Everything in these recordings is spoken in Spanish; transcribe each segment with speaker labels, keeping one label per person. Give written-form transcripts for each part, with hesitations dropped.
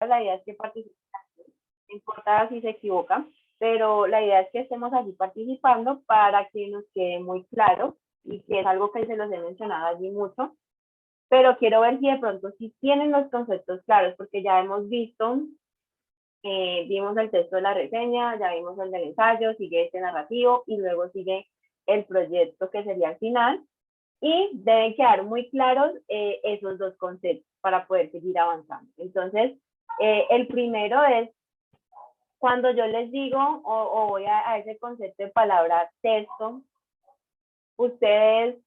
Speaker 1: la idea es que participen, no importa si se equivocan, pero la idea es que estemos allí participando para que nos quede muy claro y que es algo que se los he mencionado allí mucho, pero quiero ver si de pronto sí tienen los conceptos claros, porque ya hemos visto, vimos el texto de la reseña, ya vimos el del ensayo, sigue este narrativo y luego sigue el proyecto que sería el final, y deben quedar muy claros esos dos conceptos para poder seguir avanzando. Entonces, el primero es cuando yo les digo o voy a ese concepto de palabra texto, ustedes,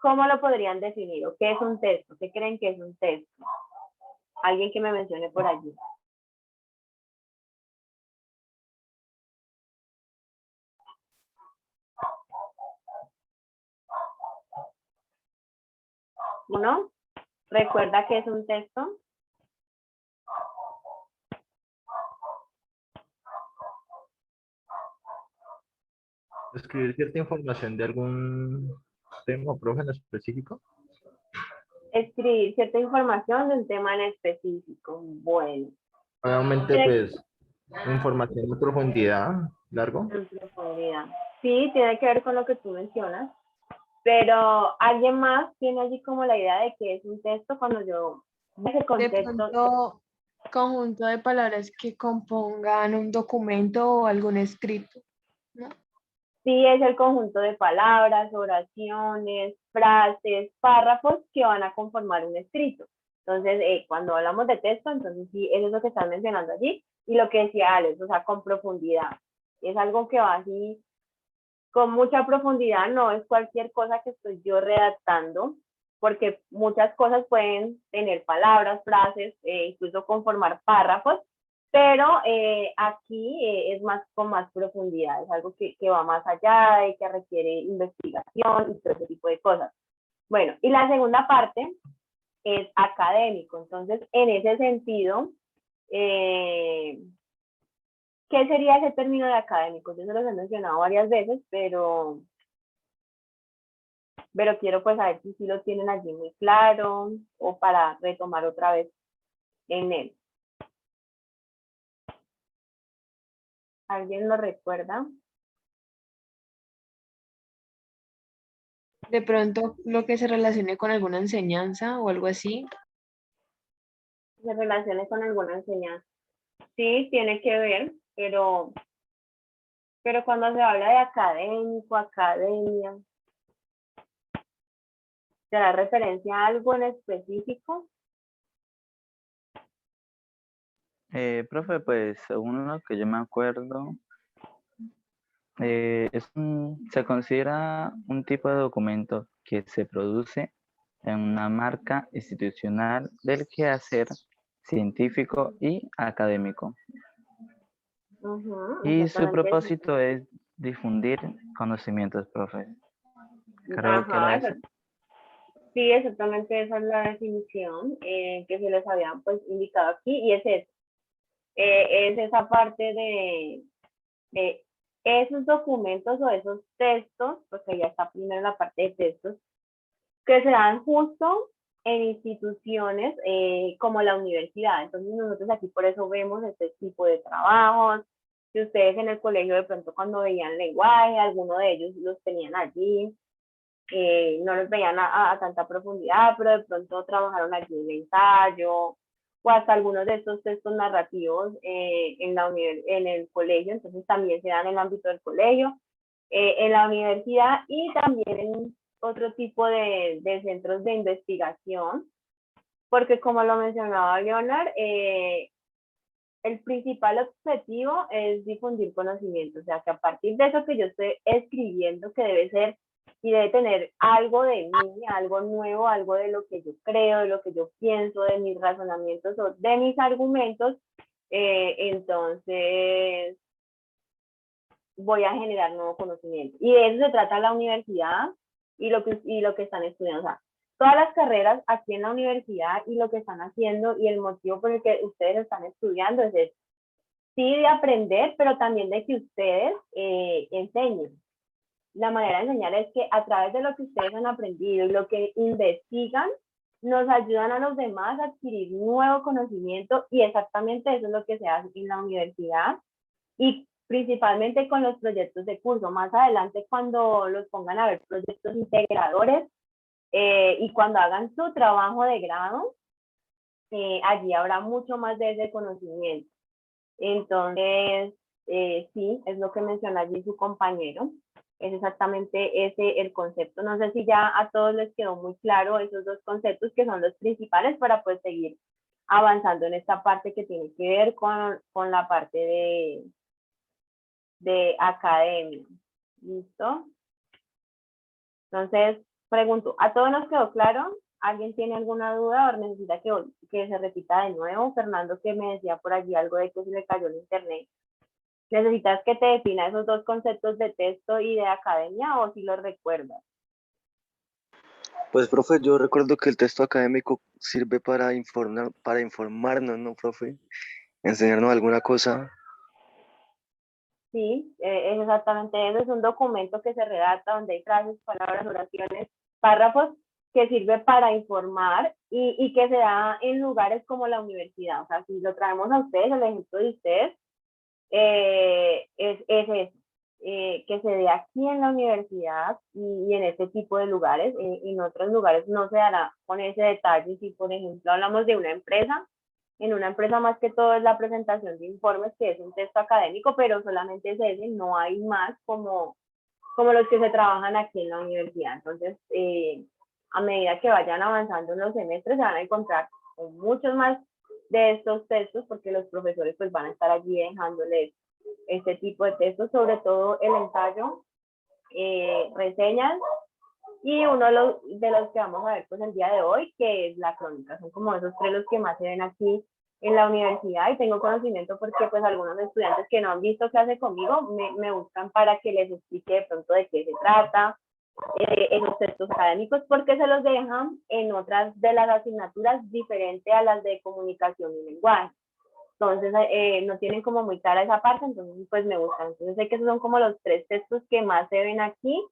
Speaker 1: ¿cómo lo podrían definir? ¿O qué es un texto? ¿Qué creen que es un texto? Alguien que me mencione por allí. ¿Uno? ¿Recuerda qué es un texto?
Speaker 2: Escribir cierta información de algún tema o profe en específico.
Speaker 1: Escribir cierta información de un tema en específico. Bueno.
Speaker 2: Obviamente, pues, información de profundidad, largo.
Speaker 1: En profundidad. Sí, tiene que ver con lo que tú mencionas, pero alguien más tiene allí como la idea de que es un texto cuando yo ese
Speaker 3: De
Speaker 1: contexto.
Speaker 3: pronto, conjunto de palabras que compongan un documento o algún escrito, ¿no?
Speaker 1: Sí, es el conjunto de palabras, oraciones, frases, párrafos que van a conformar un escrito. Entonces, cuando hablamos de texto, entonces sí, eso es lo que están mencionando allí. Y lo que decía Alex, o sea, con profundidad. Es algo que va así, con mucha profundidad, no es cualquier cosa que estoy yo redactando, porque muchas cosas pueden tener palabras, frases, incluso conformar párrafos, pero aquí es más con más profundidad, es algo que va más allá y que requiere investigación y todo ese tipo de cosas. Bueno, y la segunda parte es académico, entonces en ese sentido, ¿qué sería ese término de académico? Yo se los he mencionado varias veces, pero quiero pues saber si lo tienen allí muy claro o para retomar otra vez en él. ¿Alguien lo recuerda?
Speaker 3: De pronto, lo que se relacione con alguna enseñanza o algo así.
Speaker 1: ¿Se relacione con alguna enseñanza? Sí, tiene que ver, pero cuando se habla de académico, academia, ¿se da referencia a algo en específico?
Speaker 4: Profe, pues según lo que yo me acuerdo, se considera un tipo de documento que se produce en una marca institucional del quehacer científico y académico. Y su propósito es difundir conocimientos, profe. Creo que era eso.
Speaker 1: Sí, exactamente esa es la definición que se les había pues indicado aquí y es eso. Es esa parte de esos documentos o esos textos, porque ya está primero la parte de textos, que se dan justo en instituciones como la universidad. Entonces nosotros aquí por eso vemos este tipo de trabajos. Si ustedes en el colegio de pronto cuando veían lenguaje, alguno de ellos los tenían allí, no los veían a tanta profundidad, pero de pronto trabajaron allí en el ensayo o hasta algunos de estos textos narrativos en el colegio, entonces también se dan en el ámbito del colegio, en la universidad y también en otro tipo de centros de investigación, porque como lo mencionaba Leonard, el principal objetivo es difundir conocimiento, o sea, que a partir de eso que yo estoy escribiendo, que debe ser y debe tener algo de mí, algo nuevo, algo de lo que yo creo, de lo que yo pienso, de mis razonamientos o de mis argumentos, entonces voy a generar nuevo conocimiento. Y de eso se trata la universidad y lo que están estudiando. O sea, todas las carreras aquí en la universidad y lo que están haciendo y el motivo por el que ustedes están estudiando es eso. Sí, de aprender, pero también de que ustedes enseñen. La manera de enseñar es que a través de lo que ustedes han aprendido y lo que investigan, nos ayudan a los demás a adquirir nuevo conocimiento y exactamente eso es lo que se hace en la universidad y principalmente con los proyectos de curso. Más adelante cuando los pongan a ver proyectos integradores y cuando hagan su trabajo de grado, allí habrá mucho más de ese conocimiento. Entonces, sí, es lo que menciona allí su compañero. Es exactamente ese el concepto. No sé si ya a todos les quedó muy claro esos dos conceptos que son los principales para pues seguir avanzando en esta parte que tiene que ver con la parte de academia. ¿Listo? Entonces, pregunto, ¿a todos nos quedó claro? ¿Alguien tiene alguna duda o necesita que se repita de nuevo? Fernando, que me decía por allí algo de que se le cayó el internet. ¿Necesitas que te defina esos dos conceptos de texto y de academia o si los recuerdas?
Speaker 5: Pues, profe, yo recuerdo que el texto académico sirve para informarnos, ¿no, profe? Enseñarnos alguna cosa.
Speaker 1: Sí, es exactamente eso. Es un documento que se redacta donde hay frases, palabras, oraciones, párrafos que sirve para informar y que se da en lugares como la universidad. O sea, si lo traemos a ustedes, el ejemplo de ustedes, es eso, que se dé aquí en la universidad y en este tipo de lugares. En otros lugares no se dará con ese detalle. Si, por ejemplo, hablamos de una empresa, en una empresa más que todo es la presentación de informes, que es un texto académico, pero solamente es ese, no hay más como los que se trabajan aquí en la universidad. Entonces, a medida que vayan avanzando en los semestres, se van a encontrar con muchos más de estos textos, porque los profesores pues van a estar allí dejándoles este tipo de textos, sobre todo el ensayo, reseñas, y uno de los que vamos a ver pues el día de hoy, que es la crónica. Son como esos tres los que más se ven aquí en la universidad, y tengo conocimiento porque pues algunos estudiantes que no han visto clase conmigo me buscan para que les explique de pronto de qué se trata, esos textos académicos, porque se los dejan en otras de las asignaturas diferentes a las de comunicación y lenguaje. Entonces, no tienen como muy clara esa parte, entonces pues me gustan. Entonces sé que esos son como los tres textos que más se ven aquí.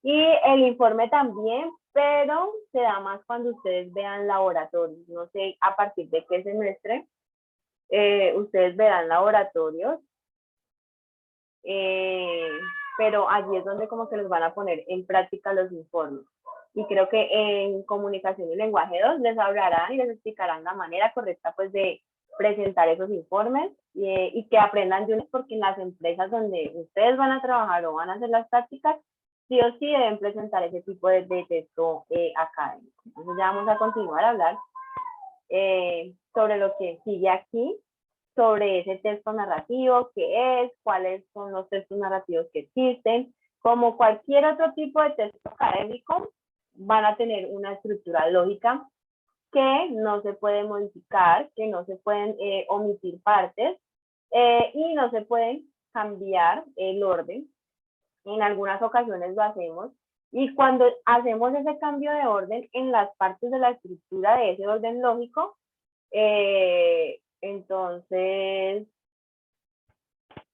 Speaker 1: Y el informe también, pero se da más cuando ustedes vean laboratorios. No sé a partir de qué semestre ustedes verán laboratorios, pero allí es donde como que les van a poner en práctica los informes. Y creo que en comunicación y lenguaje 2 les hablarán y les explicarán la manera correcta pues de presentar esos informes y que aprendan de uno, porque en las empresas donde ustedes van a trabajar o van a hacer las prácticas, sí o sí deben presentar ese tipo de texto académico. Entonces ya vamos a continuar a hablar sobre lo que sigue aquí, sobre ese texto narrativo, qué es, cuáles son los textos narrativos que existen. Como cualquier otro tipo de texto académico, van a tener una estructura lógica que no se puede modificar, que no se pueden omitir partes y no se pueden cambiar el orden. En algunas ocasiones lo hacemos, y cuando hacemos ese cambio de orden en las partes de la estructura de ese orden lógico, entonces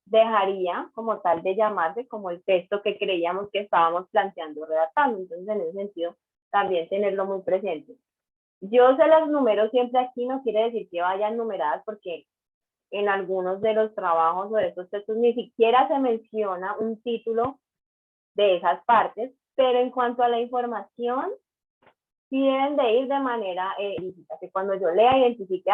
Speaker 1: dejaría como tal de llamarse como el texto que creíamos que estábamos planteando redactando. Entonces, en ese sentido, también tenerlo muy presente. Yo se las numero siempre aquí, no quiere decir que vayan numeradas, porque en algunos de los trabajos o de estos textos ni siquiera se menciona un título de esas partes, pero en cuanto a la información, sí deben de ir de manera lícita, que cuando yo lea identifique,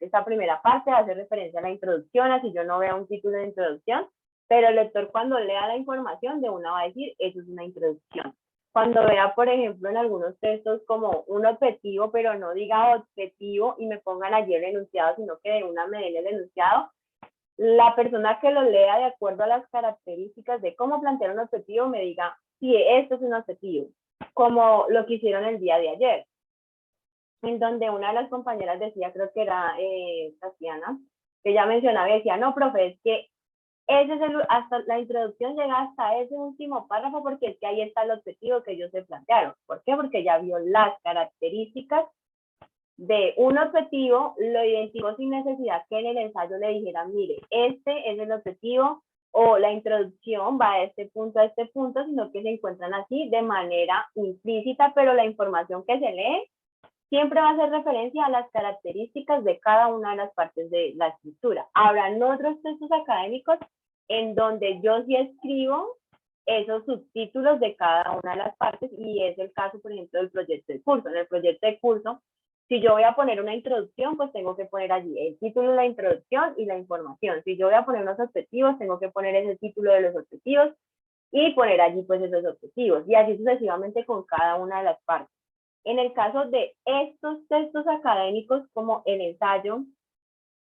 Speaker 1: esta primera parte hace referencia a la introducción, así yo no veo un título de introducción, pero el lector cuando lea la información de una va a decir, eso es una introducción. Cuando vea, por ejemplo, en algunos textos como un objetivo, pero no diga objetivo y me pongan allí el enunciado, sino que de una me den el enunciado, la persona que lo lea de acuerdo a las características de cómo plantear un objetivo me diga, sí, esto es un objetivo, como lo que hicieron el día de ayer, en donde una de las compañeras decía, creo que era Tatiana, que ella mencionaba y decía, no, profe, es que ese es hasta la introducción llega hasta ese último párrafo, porque es que ahí está el objetivo que ellos se plantearon. ¿Por qué? Porque ella vio las características de un objetivo, lo identificó sin necesidad que en el ensayo le dijeran, mire, este es el objetivo, o la introducción va de este punto a este punto, sino que se encuentran así de manera implícita, pero la información que se lee siempre va a hacer referencia a las características de cada una de las partes de la escritura. Habrán otros textos académicos en donde yo sí escribo esos subtítulos de cada una de las partes, y es el caso, por ejemplo, del proyecto de curso. En el proyecto de curso, si yo voy a poner una introducción, pues tengo que poner allí el título, la introducción y la información. Si yo voy a poner unos objetivos, tengo que poner ese título de los objetivos y poner allí pues esos objetivos, y así sucesivamente con cada una de las partes. En el caso de estos textos académicos, como el ensayo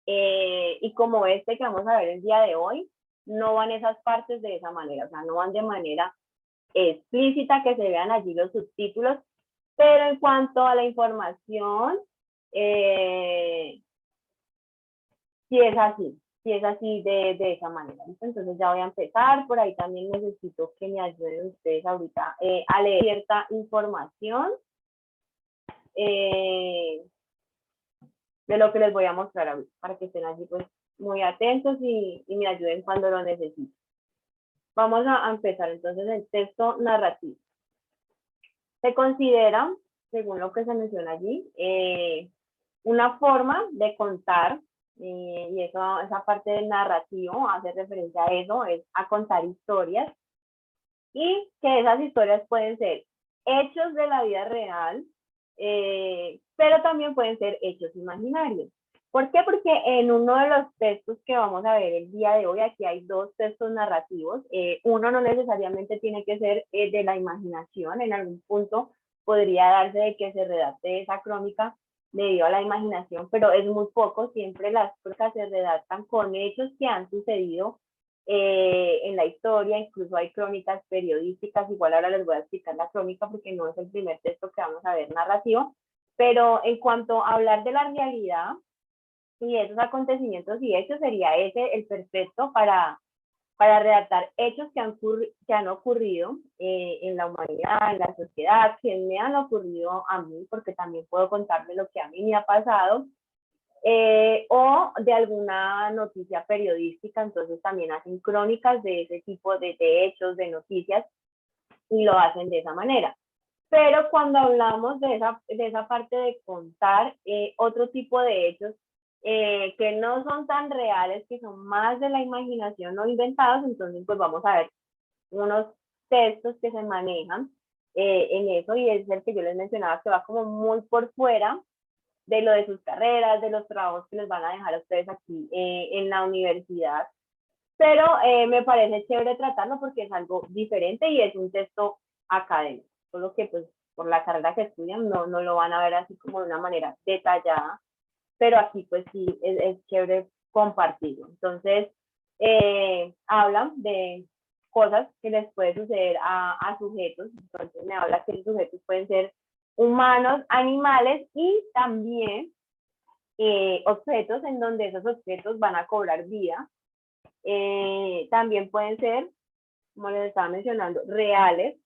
Speaker 1: y como este que vamos a ver el día de hoy, no van esas partes de esa manera, o sea, no van de manera explícita que se vean allí los subtítulos, pero en cuanto a la información, sí es así de esa manera. Entonces ya voy a empezar. Por ahí también necesito que me ayuden ustedes ahorita a leer cierta información de lo que les voy a mostrar ahorita, para que estén allí pues muy atentos y me ayuden cuando lo necesiten. Vamos a empezar entonces el texto narrativo. Se considera, según lo que se menciona allí, una forma de contar, y eso, esa parte del narrativo hace referencia a eso, es a contar historias, y que esas historias pueden ser hechos de la vida real, pero también pueden ser hechos imaginarios. ¿Por qué? Porque en uno de los textos que vamos a ver el día de hoy, aquí hay dos textos narrativos. Uno no necesariamente tiene que ser de la imaginación, en algún punto podría darse de que se redacte esa crónica debido a la imaginación, pero es muy poco. Siempre las crónicas se redactan con hechos que han sucedido en la historia. Incluso hay crónicas periodísticas. Igual ahora les voy a explicar la crónica porque no es el primer texto que vamos a ver narrativo, pero en cuanto a hablar de la realidad y esos acontecimientos y hechos, sería ese el perfecto para redactar hechos que han ocurrido en la humanidad, en la sociedad, que me han ocurrido a mí, porque también puedo contarle lo que a mí me ha pasado, o de alguna noticia periodística. Entonces también hacen crónicas de ese tipo de hechos, de noticias, y lo hacen de esa manera. Pero cuando hablamos de esa parte de contar otro tipo de hechos que no son tan reales, que son más de la imaginación o inventados, entonces pues vamos a ver unos textos que se manejan en eso, y es el que yo les mencionaba, que va como muy por fuera de lo de sus carreras, de los trabajos que les van a dejar a ustedes aquí en la universidad. Pero me parece chévere tratarlo porque es algo diferente y es un texto académico, solo que pues por la carrera que estudian no lo van a ver así como de una manera detallada, pero aquí pues sí es chévere compartirlo. Entonces, hablan de cosas que les puede suceder a sujetos. Entonces me habla que los sujetos pueden ser humanos, animales y también objetos, en donde esos objetos van a cobrar vida. También pueden ser, como les estaba mencionando, reales,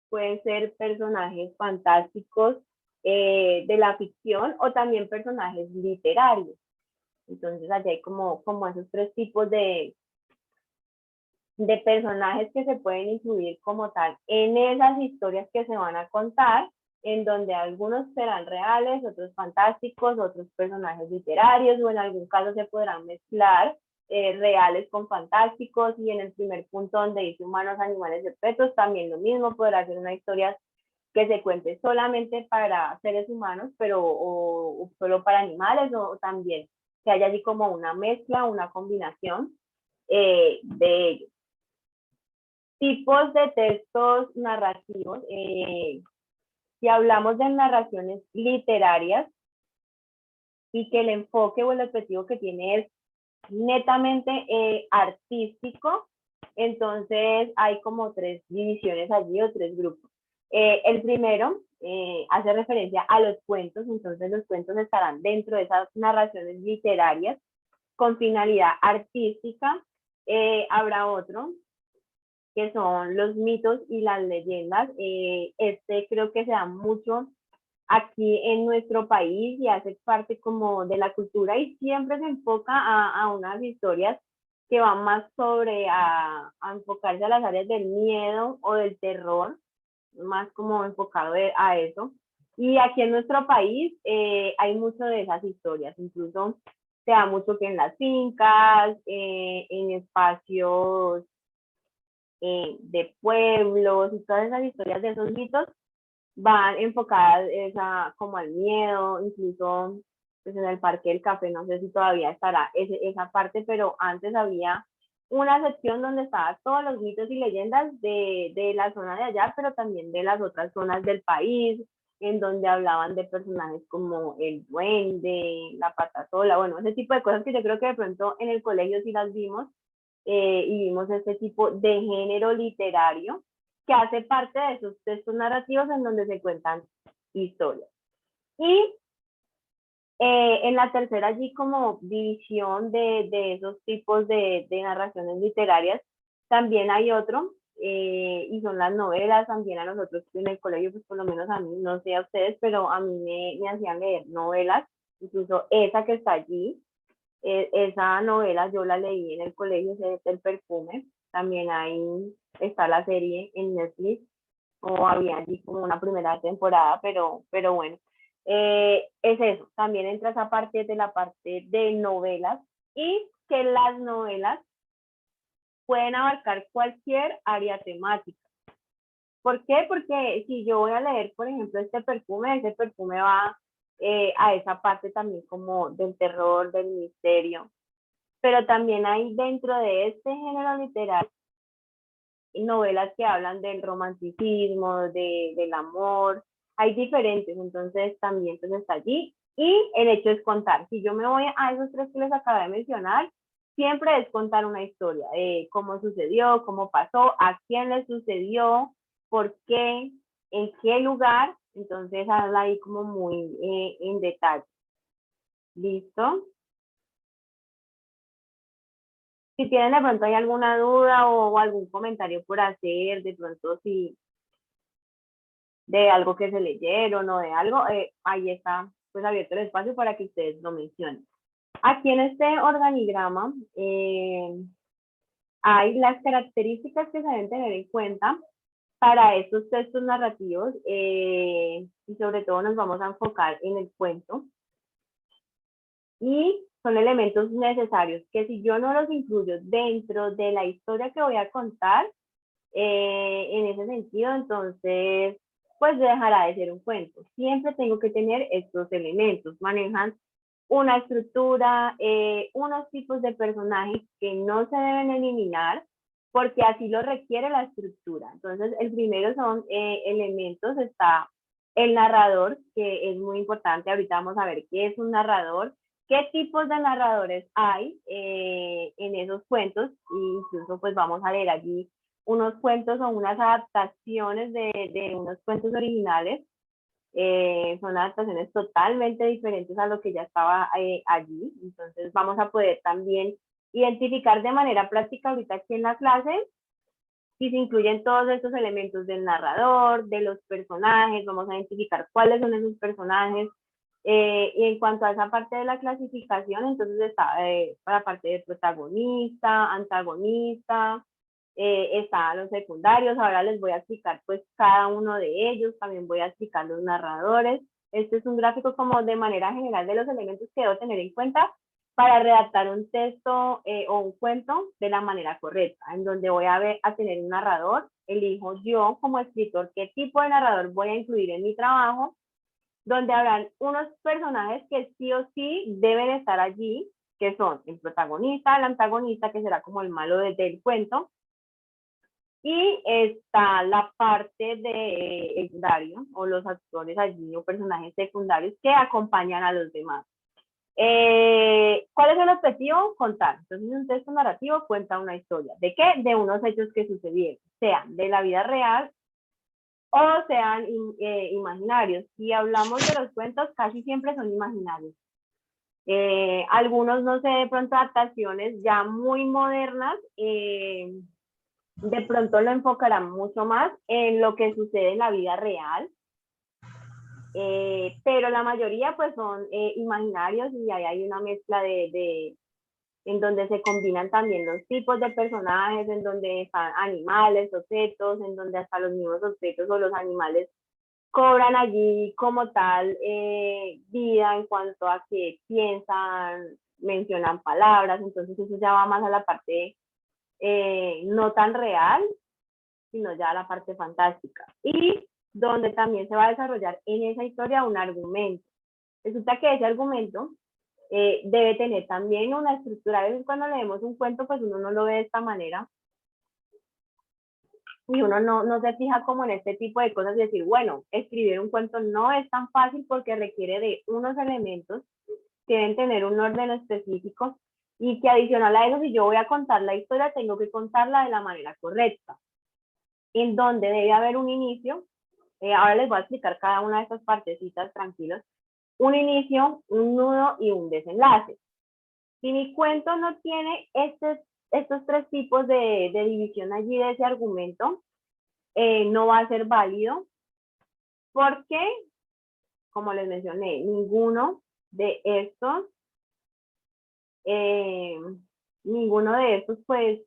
Speaker 1: pueden ser personajes fantásticos de la ficción, o también personajes literarios. Entonces allí hay como esos tres tipos de personajes que se pueden incluir como tal en esas historias que se van a contar, en donde algunos serán reales, otros fantásticos, otros personajes literarios, o en algún caso se podrán mezclar reales con fantásticos. Y en el primer punto, donde dice humanos, animales y objetos, también lo mismo, podrá ser una historia que se cuente solamente para seres humanos, pero o solo para animales, o también que haya allí como una mezcla, una combinación de ellos. Tipos de textos narrativos. Si hablamos de narraciones literarias y que el enfoque o el objetivo que tiene es netamente artístico, entonces hay como tres divisiones allí, o tres grupos. El primero hace referencia a los cuentos. Entonces los cuentos estarán dentro de esas narraciones literarias con finalidad artística. Habrá otro que son los mitos y las leyendas. Este creo que se da mucho aquí en nuestro país y hace parte como de la cultura, y siempre se enfoca a unas historias que van más sobre a enfocarse a las áreas del miedo o del terror, más como enfocado a eso. Y aquí en nuestro país hay mucho de esas historias, incluso se da mucho que en las fincas, en espacios de pueblos y todas esas historias de esos mitos van enfocadas como al miedo, incluso pues en el Parque del Café, no sé si todavía estará esa parte, pero antes había una sección donde estaban todos los mitos y leyendas de la zona de allá, pero también de las otras zonas del país, en donde hablaban de personajes como el duende, la patasola, bueno, ese tipo de cosas que yo creo que de pronto en el colegio sí las vimos, y vimos este tipo de género literario que hace parte de esos textos narrativos en donde se cuentan historias. Y en la tercera allí como división de esos tipos de narraciones literarias, también hay otro, y son las novelas. También a nosotros en el colegio, pues por lo menos a mí, no sé a ustedes, pero a mí me hacían leer novelas, incluso esa que está allí, esa novela yo la leí en el colegio, ese es El perfume. También está la serie en Netflix, o había allí como una primera temporada, pero bueno, es eso, también entra esa parte de la parte de novelas, y que las novelas pueden abarcar cualquier área temática. ¿Por qué? Porque si yo voy a leer, por ejemplo, ese perfume va a esa parte también como del terror, del misterio, pero también hay dentro de este género literario novelas que hablan del romanticismo, del amor, hay diferentes, entonces también pues está allí. Y el hecho es contar. Si yo me voy a esos tres que les acabé de mencionar, siempre es contar una historia, cómo sucedió, cómo pasó, a quién le sucedió, por qué, en qué lugar. Entonces habla ahí como muy en detalle. ¿Listo? Si tienen de pronto hay alguna duda o algún comentario por hacer, de pronto si de algo que se leyeron o de algo, ahí está pues abierto el espacio para que ustedes lo mencionen. Aquí en este organigrama hay las características que se deben tener en cuenta para estos textos narrativos, y sobre todo nos vamos a enfocar en el cuento. Y son elementos necesarios que si yo no los incluyo dentro de la historia que voy a contar, en ese sentido, entonces, pues dejará de ser un cuento. Siempre tengo que tener estos elementos. Manejan una estructura, unos tipos de personajes que no se deben eliminar, porque así lo requiere la estructura. Entonces, el primero son elementos, está el narrador, que es muy importante. Ahorita vamos a ver qué es un narrador, qué tipos de narradores hay en esos cuentos, e incluso pues vamos a leer allí unos cuentos o unas adaptaciones de unos cuentos originales. Son adaptaciones totalmente diferentes a lo que ya estaba allí. Entonces vamos a poder también identificar de manera práctica ahorita aquí en la clase si se incluyen todos estos elementos del narrador, de los personajes. Vamos a identificar cuáles son esos personajes. Y en cuanto a esa parte de la clasificación, entonces está la parte de protagonista, antagonista, están los secundarios. Ahora les voy a explicar pues cada uno de ellos, también voy a explicar los narradores. Este es un gráfico como de manera general de los elementos que debo tener en cuenta para redactar un texto o un cuento de la manera correcta, en donde voy a tener un narrador. Elijo yo como escritor qué tipo de narrador voy a incluir en mi trabajo, donde habrán unos personajes que sí o sí deben estar allí, que son el protagonista, el antagonista, que será como el malo del cuento, y está la parte de secundario, o los actores allí o personajes secundarios que acompañan a los demás. ¿Cuál es el objetivo? Contar. Entonces, un texto narrativo cuenta una historia. ¿De qué? De unos hechos que sucedieron, sean de la vida real o sean imaginarios. Si hablamos de los cuentos, casi siempre son imaginarios. Algunos, no sé, de pronto adaptaciones ya muy modernas, de pronto lo enfocarán mucho más en lo que sucede en la vida real, pero la mayoría pues son imaginarios, y ahí hay una mezcla en donde se combinan también los tipos de personajes, en donde están animales, objetos, en donde hasta los mismos objetos o los animales cobran allí como tal vida en cuanto a que piensan, mencionan palabras, entonces eso ya va más a la parte no tan real, sino ya a la parte fantástica. Y donde también se va a desarrollar en esa historia un argumento. Resulta que ese argumento debe tener también una estructura. A veces cuando leemos un cuento, pues uno no lo ve de esta manera, y uno no se fija como en este tipo de cosas y decir, bueno, escribir un cuento no es tan fácil porque requiere de unos elementos que deben tener un orden específico y que adicional a eso, si yo voy a contar la historia, tengo que contarla de la manera correcta, en donde debe haber un inicio. Ahora les voy a explicar cada una de estas partecitas, tranquilos. Un inicio, un nudo y un desenlace. Si mi cuento no tiene estos tres tipos de división allí de ese argumento, no va a ser válido porque, como les mencioné, ninguno de estos pues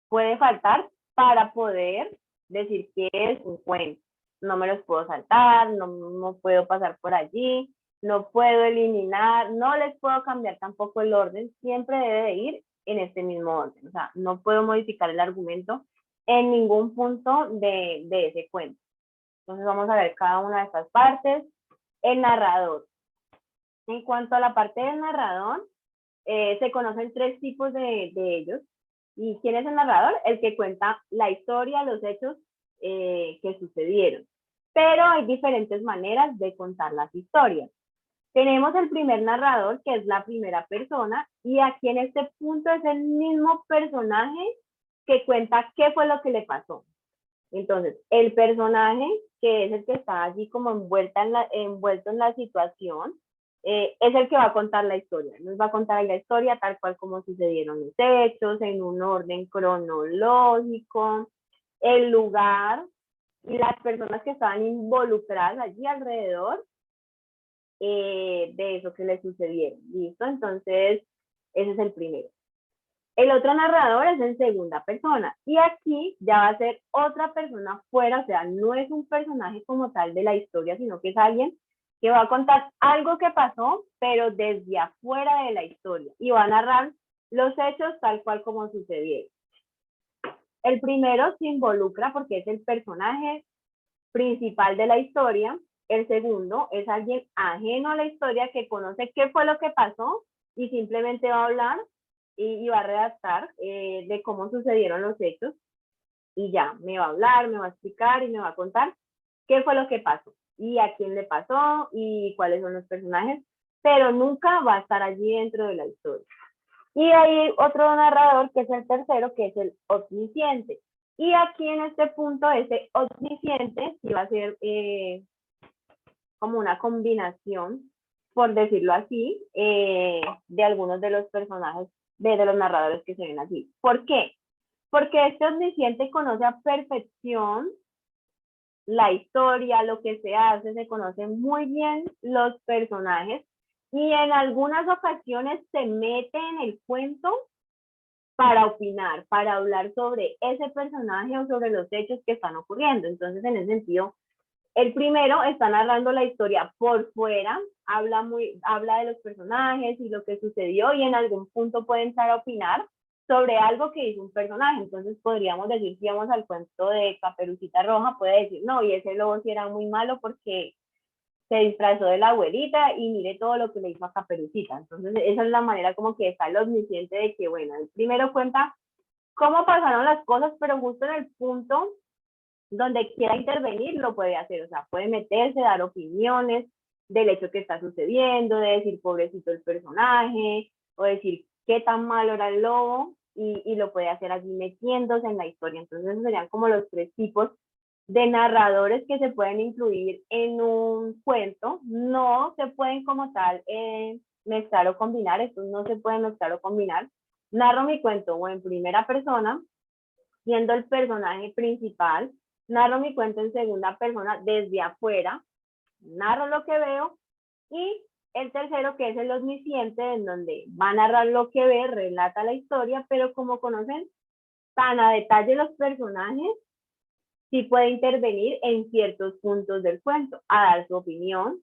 Speaker 1: puede faltar para poder decir que es un cuento. No me los puedo saltar, no puedo pasar por allí, no puedo eliminar, no les puedo cambiar tampoco el orden, siempre debe de ir en este mismo orden. O sea, no puedo modificar el argumento en ningún punto de ese cuento. Entonces vamos a ver cada una de estas partes. El narrador. En cuanto a la parte del narrador, se conocen tres tipos de ellos. ¿Y quién es el narrador? El que cuenta la historia, los hechos que sucedieron. Pero hay diferentes maneras de contar las historias. Tenemos el primer narrador, que es la primera persona, y aquí en este punto es el mismo personaje que cuenta qué fue lo que le pasó. Entonces, el personaje, que es el que está allí como envuelto en la situación, es el que va a contar la historia. Nos va a contar la historia tal cual como sucedieron los hechos, en un orden cronológico, el lugar y las personas que estaban involucradas allí alrededor de eso que le sucedieron. ¿Listo? Entonces, ese es el primero. El otro narrador es en segunda persona y aquí ya va a ser otra persona fuera, o sea, no es un personaje como tal de la historia, sino que es alguien que va a contar algo que pasó, pero desde afuera de la historia y va a narrar los hechos tal cual como sucedieron. El primero se involucra porque es el personaje principal de la historia. El segundo es alguien ajeno a la historia que conoce qué fue lo que pasó y simplemente va a hablar y va a redactar de cómo sucedieron los hechos y ya, me va a hablar, me va a explicar y me va a contar qué fue lo que pasó y a quién le pasó y cuáles son los personajes, pero nunca va a estar allí dentro de la historia. Y hay otro narrador que es el tercero, que es el omnisciente. Y aquí en este punto, ese omnisciente sí va a ser como una combinación, por decirlo así, de algunos de los personajes, de los narradores que se ven aquí. ¿Por qué? Porque este omnisciente conoce a perfección la historia, lo que se hace, se conocen muy bien los personajes y en algunas ocasiones se mete en el cuento para opinar, para hablar sobre ese personaje o sobre los hechos que están ocurriendo. Entonces, en ese sentido, el primero está narrando la historia por fuera, habla de los personajes y lo que sucedió y en algún punto puede entrar a opinar sobre algo que hizo un personaje. Entonces podríamos decir, si vamos al cuento de Caperucita Roja, puede decir, no, y ese lobo sí era muy malo porque se disfrazó de la abuelita y mire todo lo que le hizo a Caperucita. Entonces esa es la manera como que está el omnisciente de que, bueno, el primero cuenta cómo pasaron las cosas, pero justo en el punto donde quiera intervenir lo puede hacer, o sea, puede meterse, dar opiniones del hecho que está sucediendo, de decir pobrecito el personaje, o decir qué tan malo era el lobo, y lo puede hacer allí metiéndose en la historia. Entonces esos serían como los tres tipos de narradores que se pueden incluir en un cuento. No se pueden como tal mezclar o combinar, estos no se pueden mezclar o combinar. Narro mi cuento o en primera persona, siendo el personaje principal, narro mi cuento en segunda persona desde afuera, narro lo que veo, y el tercero, que es el omnisciente, en donde va a narrar lo que ve, relata la historia, pero como conocen tan a detalle los personajes, sí puede intervenir en ciertos puntos del cuento, a dar su opinión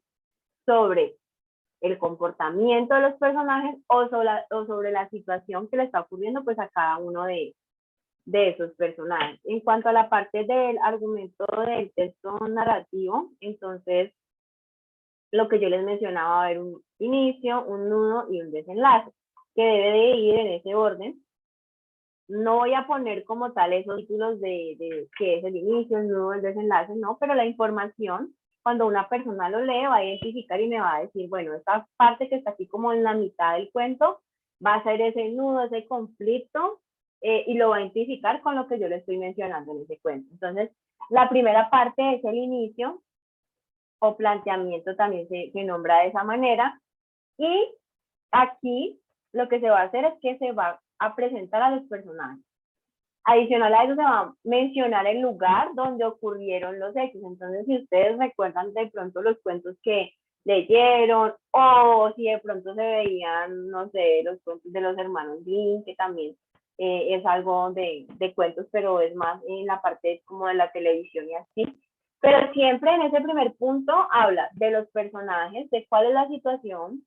Speaker 1: sobre el comportamiento de los personajes o sobre la situación que le está ocurriendo pues a cada uno de esos personajes. En cuanto a la parte del argumento del texto narrativo, entonces lo que yo les mencionaba, va a haber un inicio, un nudo y un desenlace, que debe de ir en ese orden. No voy a poner como tal esos títulos de qué es el inicio, el nudo, el desenlace, no, pero la información, cuando una persona lo lee, va a identificar y me va a decir, bueno, esta parte que está aquí como en la mitad del cuento, va a ser ese nudo, ese conflicto, y lo va a identificar con lo que yo le estoy mencionando en ese cuento. Entonces, la primera parte es el inicio, o planteamiento también se nombra de esa manera, y aquí lo que se va a hacer es que se va a presentar a los personajes. Adicional a eso se va a mencionar el lugar donde ocurrieron los hechos. Entonces, si ustedes recuerdan de pronto los cuentos que leyeron, o si de pronto se veían, no sé, los cuentos de los hermanos Grimm, que también es algo de cuentos, pero es más en la parte como de la televisión y así. Pero siempre en ese primer punto habla de los personajes, de cuál es la situación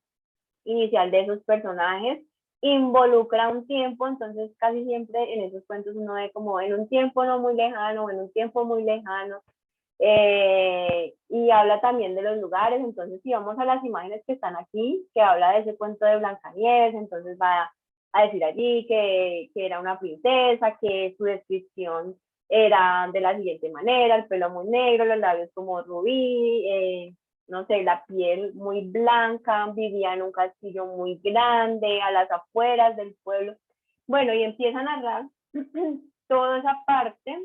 Speaker 1: inicial de esos personajes, involucra un tiempo, entonces casi siempre en esos cuentos uno ve como en un tiempo no muy lejano, en un tiempo muy lejano, y habla también de los lugares. Entonces si vamos a las imágenes que están aquí, que habla de ese cuento de Blancanieves, entonces va a decir allí que era una princesa, que su descripción era de la siguiente manera, el pelo muy negro, los labios como rubí, no sé, la piel muy blanca, vivía en un castillo muy grande, a las afueras del pueblo. Bueno, y empieza a narrar toda esa parte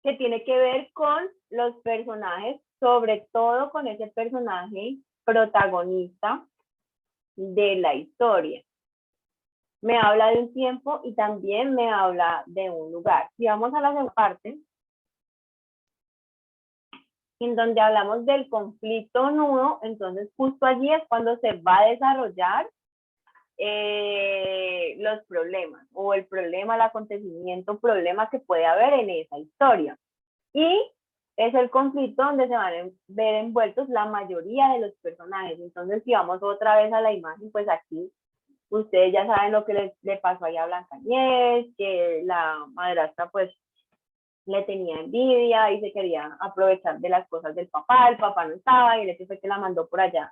Speaker 1: que tiene que ver con los personajes, sobre todo con ese personaje protagonista de la historia. Me habla de un tiempo y también me habla de un lugar. Si vamos a la segunda parte, en donde hablamos del conflicto nudo, entonces justo allí es cuando se va a desarrollar los problemas, o el problema, el acontecimiento, problema que puede haber en esa historia. Y es el conflicto donde se van a ver envueltos la mayoría de los personajes. Entonces, si vamos otra vez a la imagen, pues aquí ustedes ya saben lo que le pasó allá a Blancanieves, que la madrastra pues le tenía envidia y se quería aprovechar de las cosas del papá. El papá no estaba y el hecho fue que la mandó por allá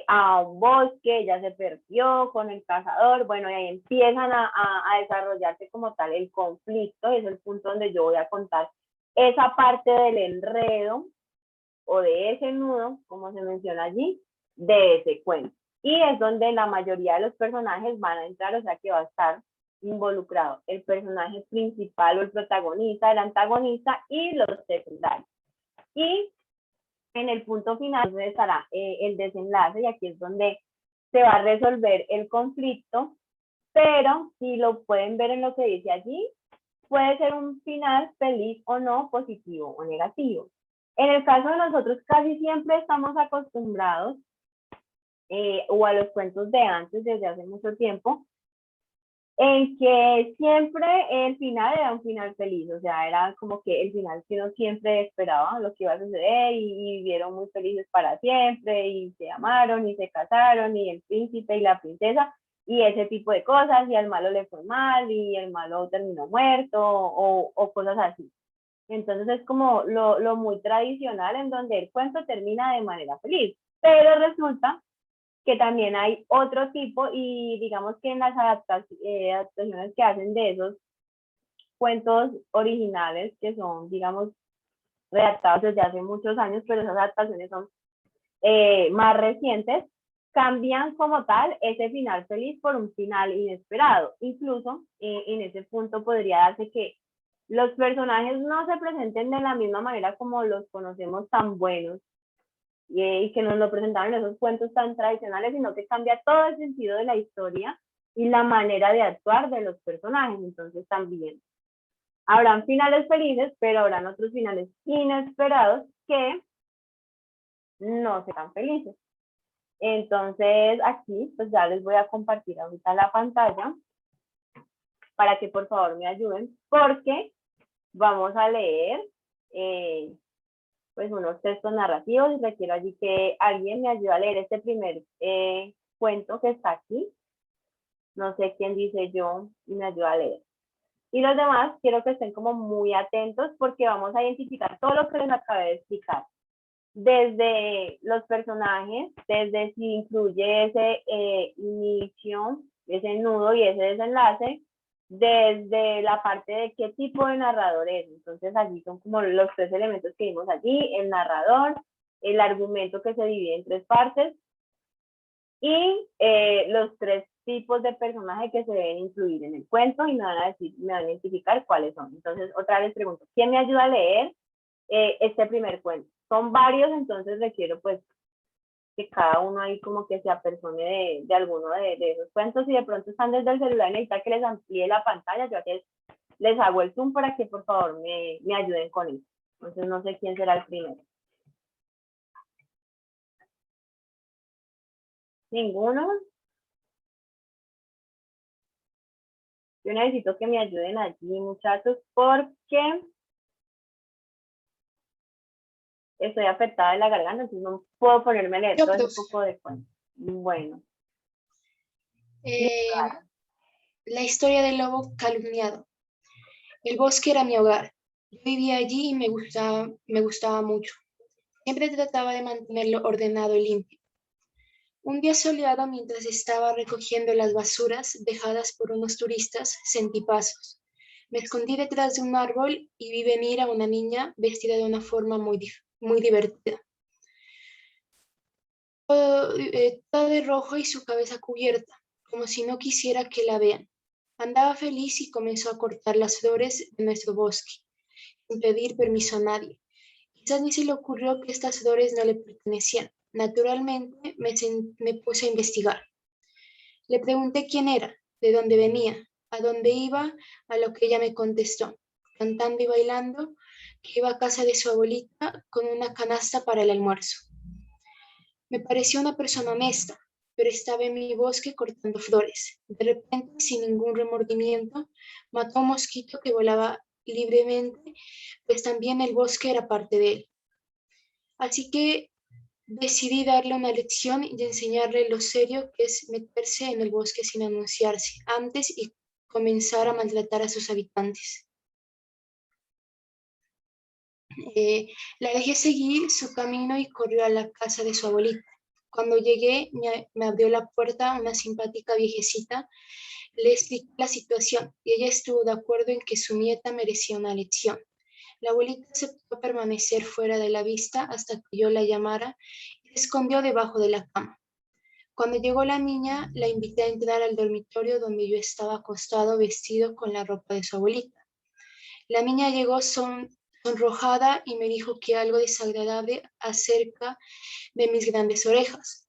Speaker 1: a un bosque, ella se perdió con el cazador. Bueno, y ahí empiezan a desarrollarse como tal el conflicto, y es el punto donde yo voy a contar esa parte del enredo o de ese nudo, como se menciona allí, de ese cuento. Y es donde la mayoría de los personajes van a entrar, o sea que va a estar involucrado el personaje principal o el protagonista, el antagonista y los secundarios. Y en el punto final estará el desenlace, y aquí es donde se va a resolver el conflicto, pero si lo pueden ver en lo que dice allí, puede ser un final feliz o no, positivo o negativo. En el caso de nosotros casi siempre estamos acostumbrados o a los cuentos de antes, desde hace mucho tiempo, en que siempre el final era un final feliz, o sea, era como que el final que uno siempre esperaba, lo que iba a suceder, y vivieron muy felices para siempre, y se amaron, y se casaron, y el príncipe y la princesa, y ese tipo de cosas, y al malo le fue mal, y el malo terminó muerto, o cosas así. Entonces es como lo muy tradicional, en donde el cuento termina de manera feliz, pero resulta que también hay otro tipo, y digamos que en las adaptaciones que hacen de esos cuentos originales, que son, digamos, redactados desde hace muchos años, pero esas adaptaciones son más recientes, cambian como tal ese final feliz por un final inesperado. Incluso en ese punto podría darse que los personajes no se presenten de la misma manera como los conocemos tan buenos, y que nos lo presentaron en esos cuentos tan tradicionales, sino que cambia todo el sentido de la historia y la manera de actuar de los personajes. Entonces también habrán finales felices, pero habrán otros finales inesperados que no serán felices. Entonces aquí pues ya les voy a compartir ahorita la pantalla para que por favor me ayuden, porque vamos a leer pues unos textos narrativos y requiero allí que alguien me ayude a leer este primer cuento que está aquí. No sé quién dice yo y me ayuda a leer. Y los demás quiero que estén como muy atentos porque vamos a identificar todo lo que les acabé de explicar. Desde los personajes, desde si incluye ese inicio, ese nudo y ese desenlace, desde la parte de qué tipo de narrador es. Entonces allí son como los 3 elementos que vimos allí, el narrador, el argumento que se divide en 3 partes y los 3 tipos de personajes que se deben incluir en el cuento y me van a identificar cuáles son. Entonces otra vez pregunto, ¿quién me ayuda a leer este primer cuento? Son varios, entonces requiero pues que cada uno ahí como que se apersone de alguno de esos cuentos. Si de pronto están desde el celular y necesitan que les amplíe la pantalla, yo aquí les hago el zoom para que por favor me ayuden con eso. Entonces no sé quién será el primero. ¿Ninguno? Yo necesito que me ayuden allí, muchachos, porque estoy afectada de la garganta, entonces no puedo ponerme a leer todo ese poco de cuentos. Bueno.
Speaker 6: La historia del lobo calumniado. El bosque era mi hogar. Yo vivía allí y me gustaba mucho. Siempre trataba de mantenerlo ordenado y limpio. Un día soleado, mientras estaba recogiendo las basuras dejadas por unos turistas, sentí pasos. Me escondí detrás de un árbol y vi venir a una niña vestida de una forma muy divertida. Toda de rojo y su cabeza cubierta, como si no quisiera que la vean. Andaba feliz y comenzó a cortar las flores de nuestro bosque, sin pedir permiso a nadie. Quizás ni se le ocurrió que estas flores no le pertenecían. Naturalmente me puse a investigar. Le pregunté quién era, de dónde venía, a dónde iba, a lo que ella me contestó, cantando y bailando, que iba a casa de su abuelita con una canasta para el almuerzo. Me pareció una persona honesta, pero estaba en mi bosque cortando flores. De repente, sin ningún remordimiento, mató a un mosquito que volaba libremente, pues también el bosque era parte de él. Así que decidí darle una lección y enseñarle lo serio que es meterse en el bosque sin anunciarse antes y comenzar a maltratar a sus habitantes. La dejé seguir su camino y corrió a la casa de su abuelita. Cuando llegué, me abrió la puerta una simpática viejecita. Le expliqué la situación y ella estuvo de acuerdo en que su nieta merecía una lección. La abuelita aceptó permanecer fuera de la vista hasta que yo la llamara y se escondió debajo de la cama. Cuando llegó la niña, la invité a entrar al dormitorio donde yo estaba acostado vestido con la ropa de su abuelita. La niña llegó sonrojada y me dijo que algo desagradable acerca de mis grandes orejas.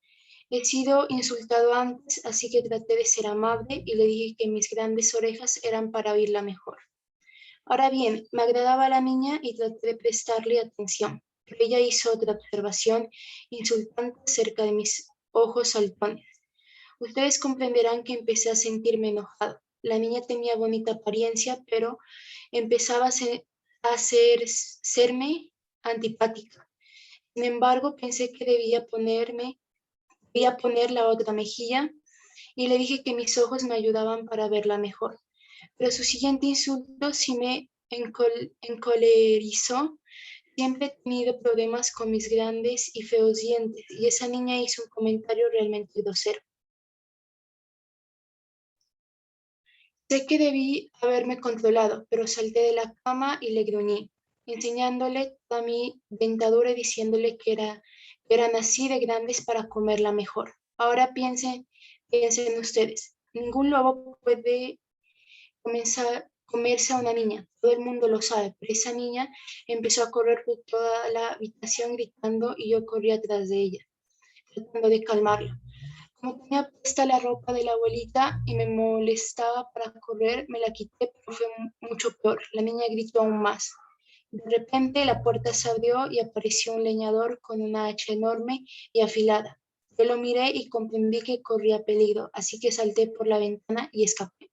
Speaker 6: He sido insultado antes, así que traté de ser amable y le dije que mis grandes orejas eran para oírla mejor. Ahora bien, me agradaba la niña y traté de prestarle atención, pero ella hizo otra observación insultante acerca de mis ojos saltones. Ustedes comprenderán que empecé a sentirme enojado. La niña tenía bonita apariencia, pero empezaba a serme antipática. Sin embargo, pensé que debía poner la otra mejilla y le dije que mis ojos me ayudaban para verla mejor. Pero su siguiente insulto sí me encolerizó. Siempre he tenido problemas con mis grandes y feos dientes y esa niña hizo un comentario realmente grosero. Sé que debí haberme controlado, pero salté de la cama y le gruñí, enseñándole toda mi dentadura y diciéndole que eran así de grandes para comerla mejor. Ahora piensen ustedes, ningún lobo puede comerse a una niña, todo el mundo lo sabe, pero esa niña empezó a correr por toda la habitación gritando y yo corrí atrás de ella, tratando de calmarla. Como tenía puesta la ropa de la abuelita y me molestaba para correr, me la quité, pero fue mucho peor. La niña gritó aún más. De repente la puerta se abrió y apareció un leñador con una hacha enorme y afilada. Yo lo miré y comprendí que corría peligro, así que salté por la ventana y escapé.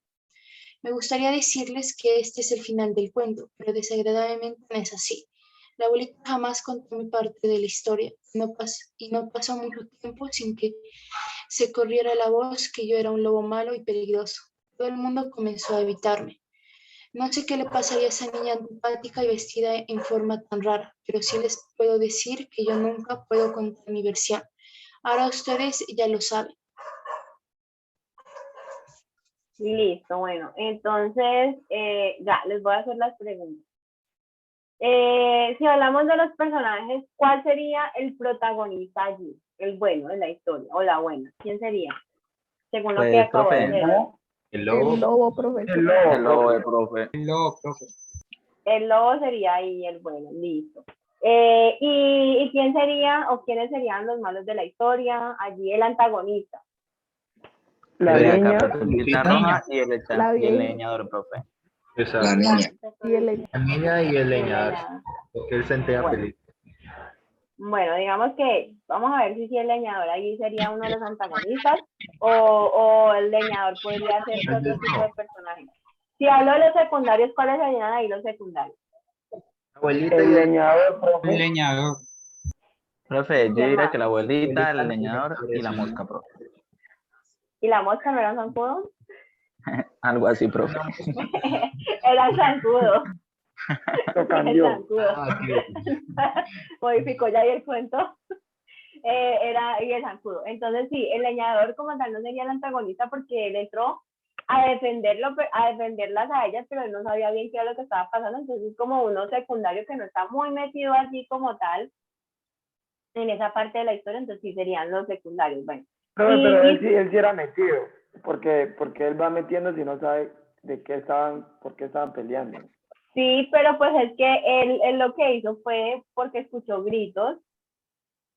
Speaker 6: Me gustaría decirles que este es el final del cuento, pero desagradablemente no es así. La abuelita jamás contó mi parte de la historia y no pasó mucho tiempo sin que se corriera la voz que yo era un lobo malo y peligroso. Todo el mundo comenzó a evitarme. No sé qué le pasaría a esa niña antipática y vestida en forma tan rara, pero sí les puedo decir que yo nunca puedo contar mi versión. Ahora ustedes ya lo saben.
Speaker 1: Listo, bueno, entonces ya les voy a hacer las preguntas. Si hablamos de los personajes, ¿cuál sería el protagonista allí? El bueno de la historia o la buena. ¿Quién sería? Según lo que
Speaker 4: Pues,
Speaker 1: acabo de
Speaker 4: profe,
Speaker 1: leer.
Speaker 2: El
Speaker 3: El
Speaker 2: lobo.
Speaker 3: lobo, profesor.
Speaker 4: el lobo de profe.
Speaker 1: El lobo sería ahí el bueno, listo. ¿Y quién sería o quiénes serían los malos de la historia? Allí el antagonista.
Speaker 2: La
Speaker 4: La
Speaker 2: niña.
Speaker 4: Caperucita Roja y el,
Speaker 3: La
Speaker 4: y el
Speaker 3: vieja.
Speaker 4: leñador, profe.
Speaker 2: Exacto.
Speaker 5: La niña.
Speaker 3: Y el
Speaker 2: La niña y el leñador. Porque él se entera
Speaker 1: Bueno.
Speaker 2: feliz.
Speaker 1: Bueno, digamos que vamos a ver si el leñador allí sería uno de los antagonistas o el leñador podría ser otro tipo de personaje. Si hablo de los secundarios, ¿cuáles serían ahí los secundarios?
Speaker 2: Abuelita y el leñador,
Speaker 7: El leñador.
Speaker 4: Profe, yo
Speaker 1: ¿Quién
Speaker 4: diría
Speaker 1: más?
Speaker 4: que la abuelita, el
Speaker 2: Abuelita,
Speaker 4: leñador y la
Speaker 2: eso.
Speaker 4: mosca, profe.
Speaker 1: ¿Y la mosca no era zancudo?
Speaker 4: Algo así, profe.
Speaker 1: Era el zancudo.
Speaker 2: Lo
Speaker 1: El
Speaker 2: cambió.
Speaker 1: zancudo. Modificó ya ahí el cuento. Era y el zancudo. Entonces sí, el leñador como tal no sería el antagonista porque él entró a defenderlas a ellas, pero él no sabía bien qué era lo que estaba pasando, entonces es como uno secundario que no está muy metido allí como tal en esa parte de la historia, entonces sí serían los secundarios. Bueno,
Speaker 8: Profe, pero él sí era metido, porque él va metiendo si no sabe por qué estaban peleando.
Speaker 1: sí, pero pues es que él lo que hizo fue porque escuchó gritos,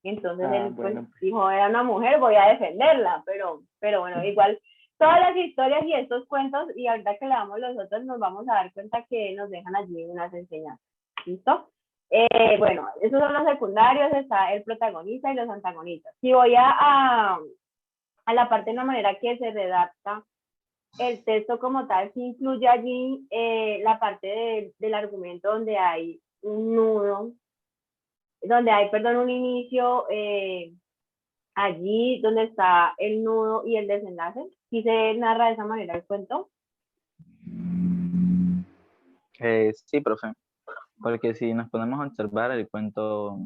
Speaker 1: entonces él pues
Speaker 8: Bueno.
Speaker 1: dijo, era una mujer, voy a defenderla, pero bueno, igual todas las historias y estos cuentos, y ahorita que leamos los otros, nos vamos a dar cuenta que nos dejan allí unas enseñanzas. ¿Listo? Bueno, esos son los secundarios, está el protagonista y los antagonistas. Si voy a la parte de la manera que se redacta el texto como tal, sí incluye allí la parte del argumento donde hay un nudo, donde hay, perdón, un inicio, allí donde está el nudo y el desenlace. ¿Sí se narra de esa manera el cuento?
Speaker 4: Sí, profe. Porque si nos ponemos a observar, el cuento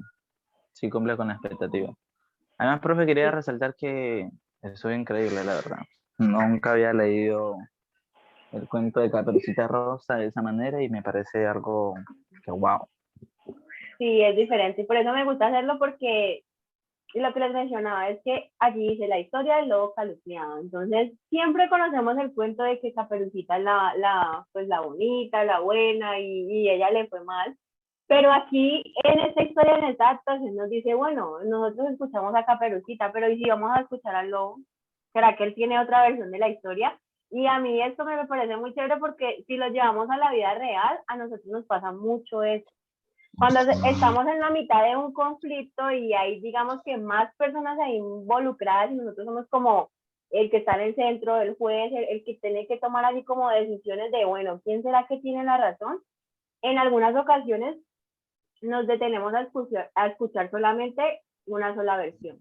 Speaker 4: sí cumple con la expectativa. Además, profe, quería resaltar que eso es increíble, la verdad. Nunca había leído el cuento de Caperucita Rosa de esa manera y me parece algo que wow.
Speaker 1: Sí, es diferente y por eso me gusta hacerlo porque lo que les mencionaba es que allí dice la historia del lobo calumniado. Entonces, siempre conocemos el cuento de que Caperucita es pues la bonita, la buena y ella le fue mal. Pero aquí, en esta historia, en esta adaptación, nos dice, bueno, nosotros escuchamos a Caperucita, pero ¿y si vamos a escuchar al lobo? ¿Será que él tiene otra versión de la historia? Y a mí esto me parece muy chévere porque si lo llevamos a la vida real, a nosotros nos pasa mucho eso. Cuando estamos en la mitad de un conflicto y hay, digamos que más personas ahí involucradas y nosotros somos como el que está en el centro, el juez, el que tiene que tomar así como decisiones de, bueno, ¿quién será que tiene la razón? En algunas ocasiones nos detenemos a escuchar solamente una sola versión,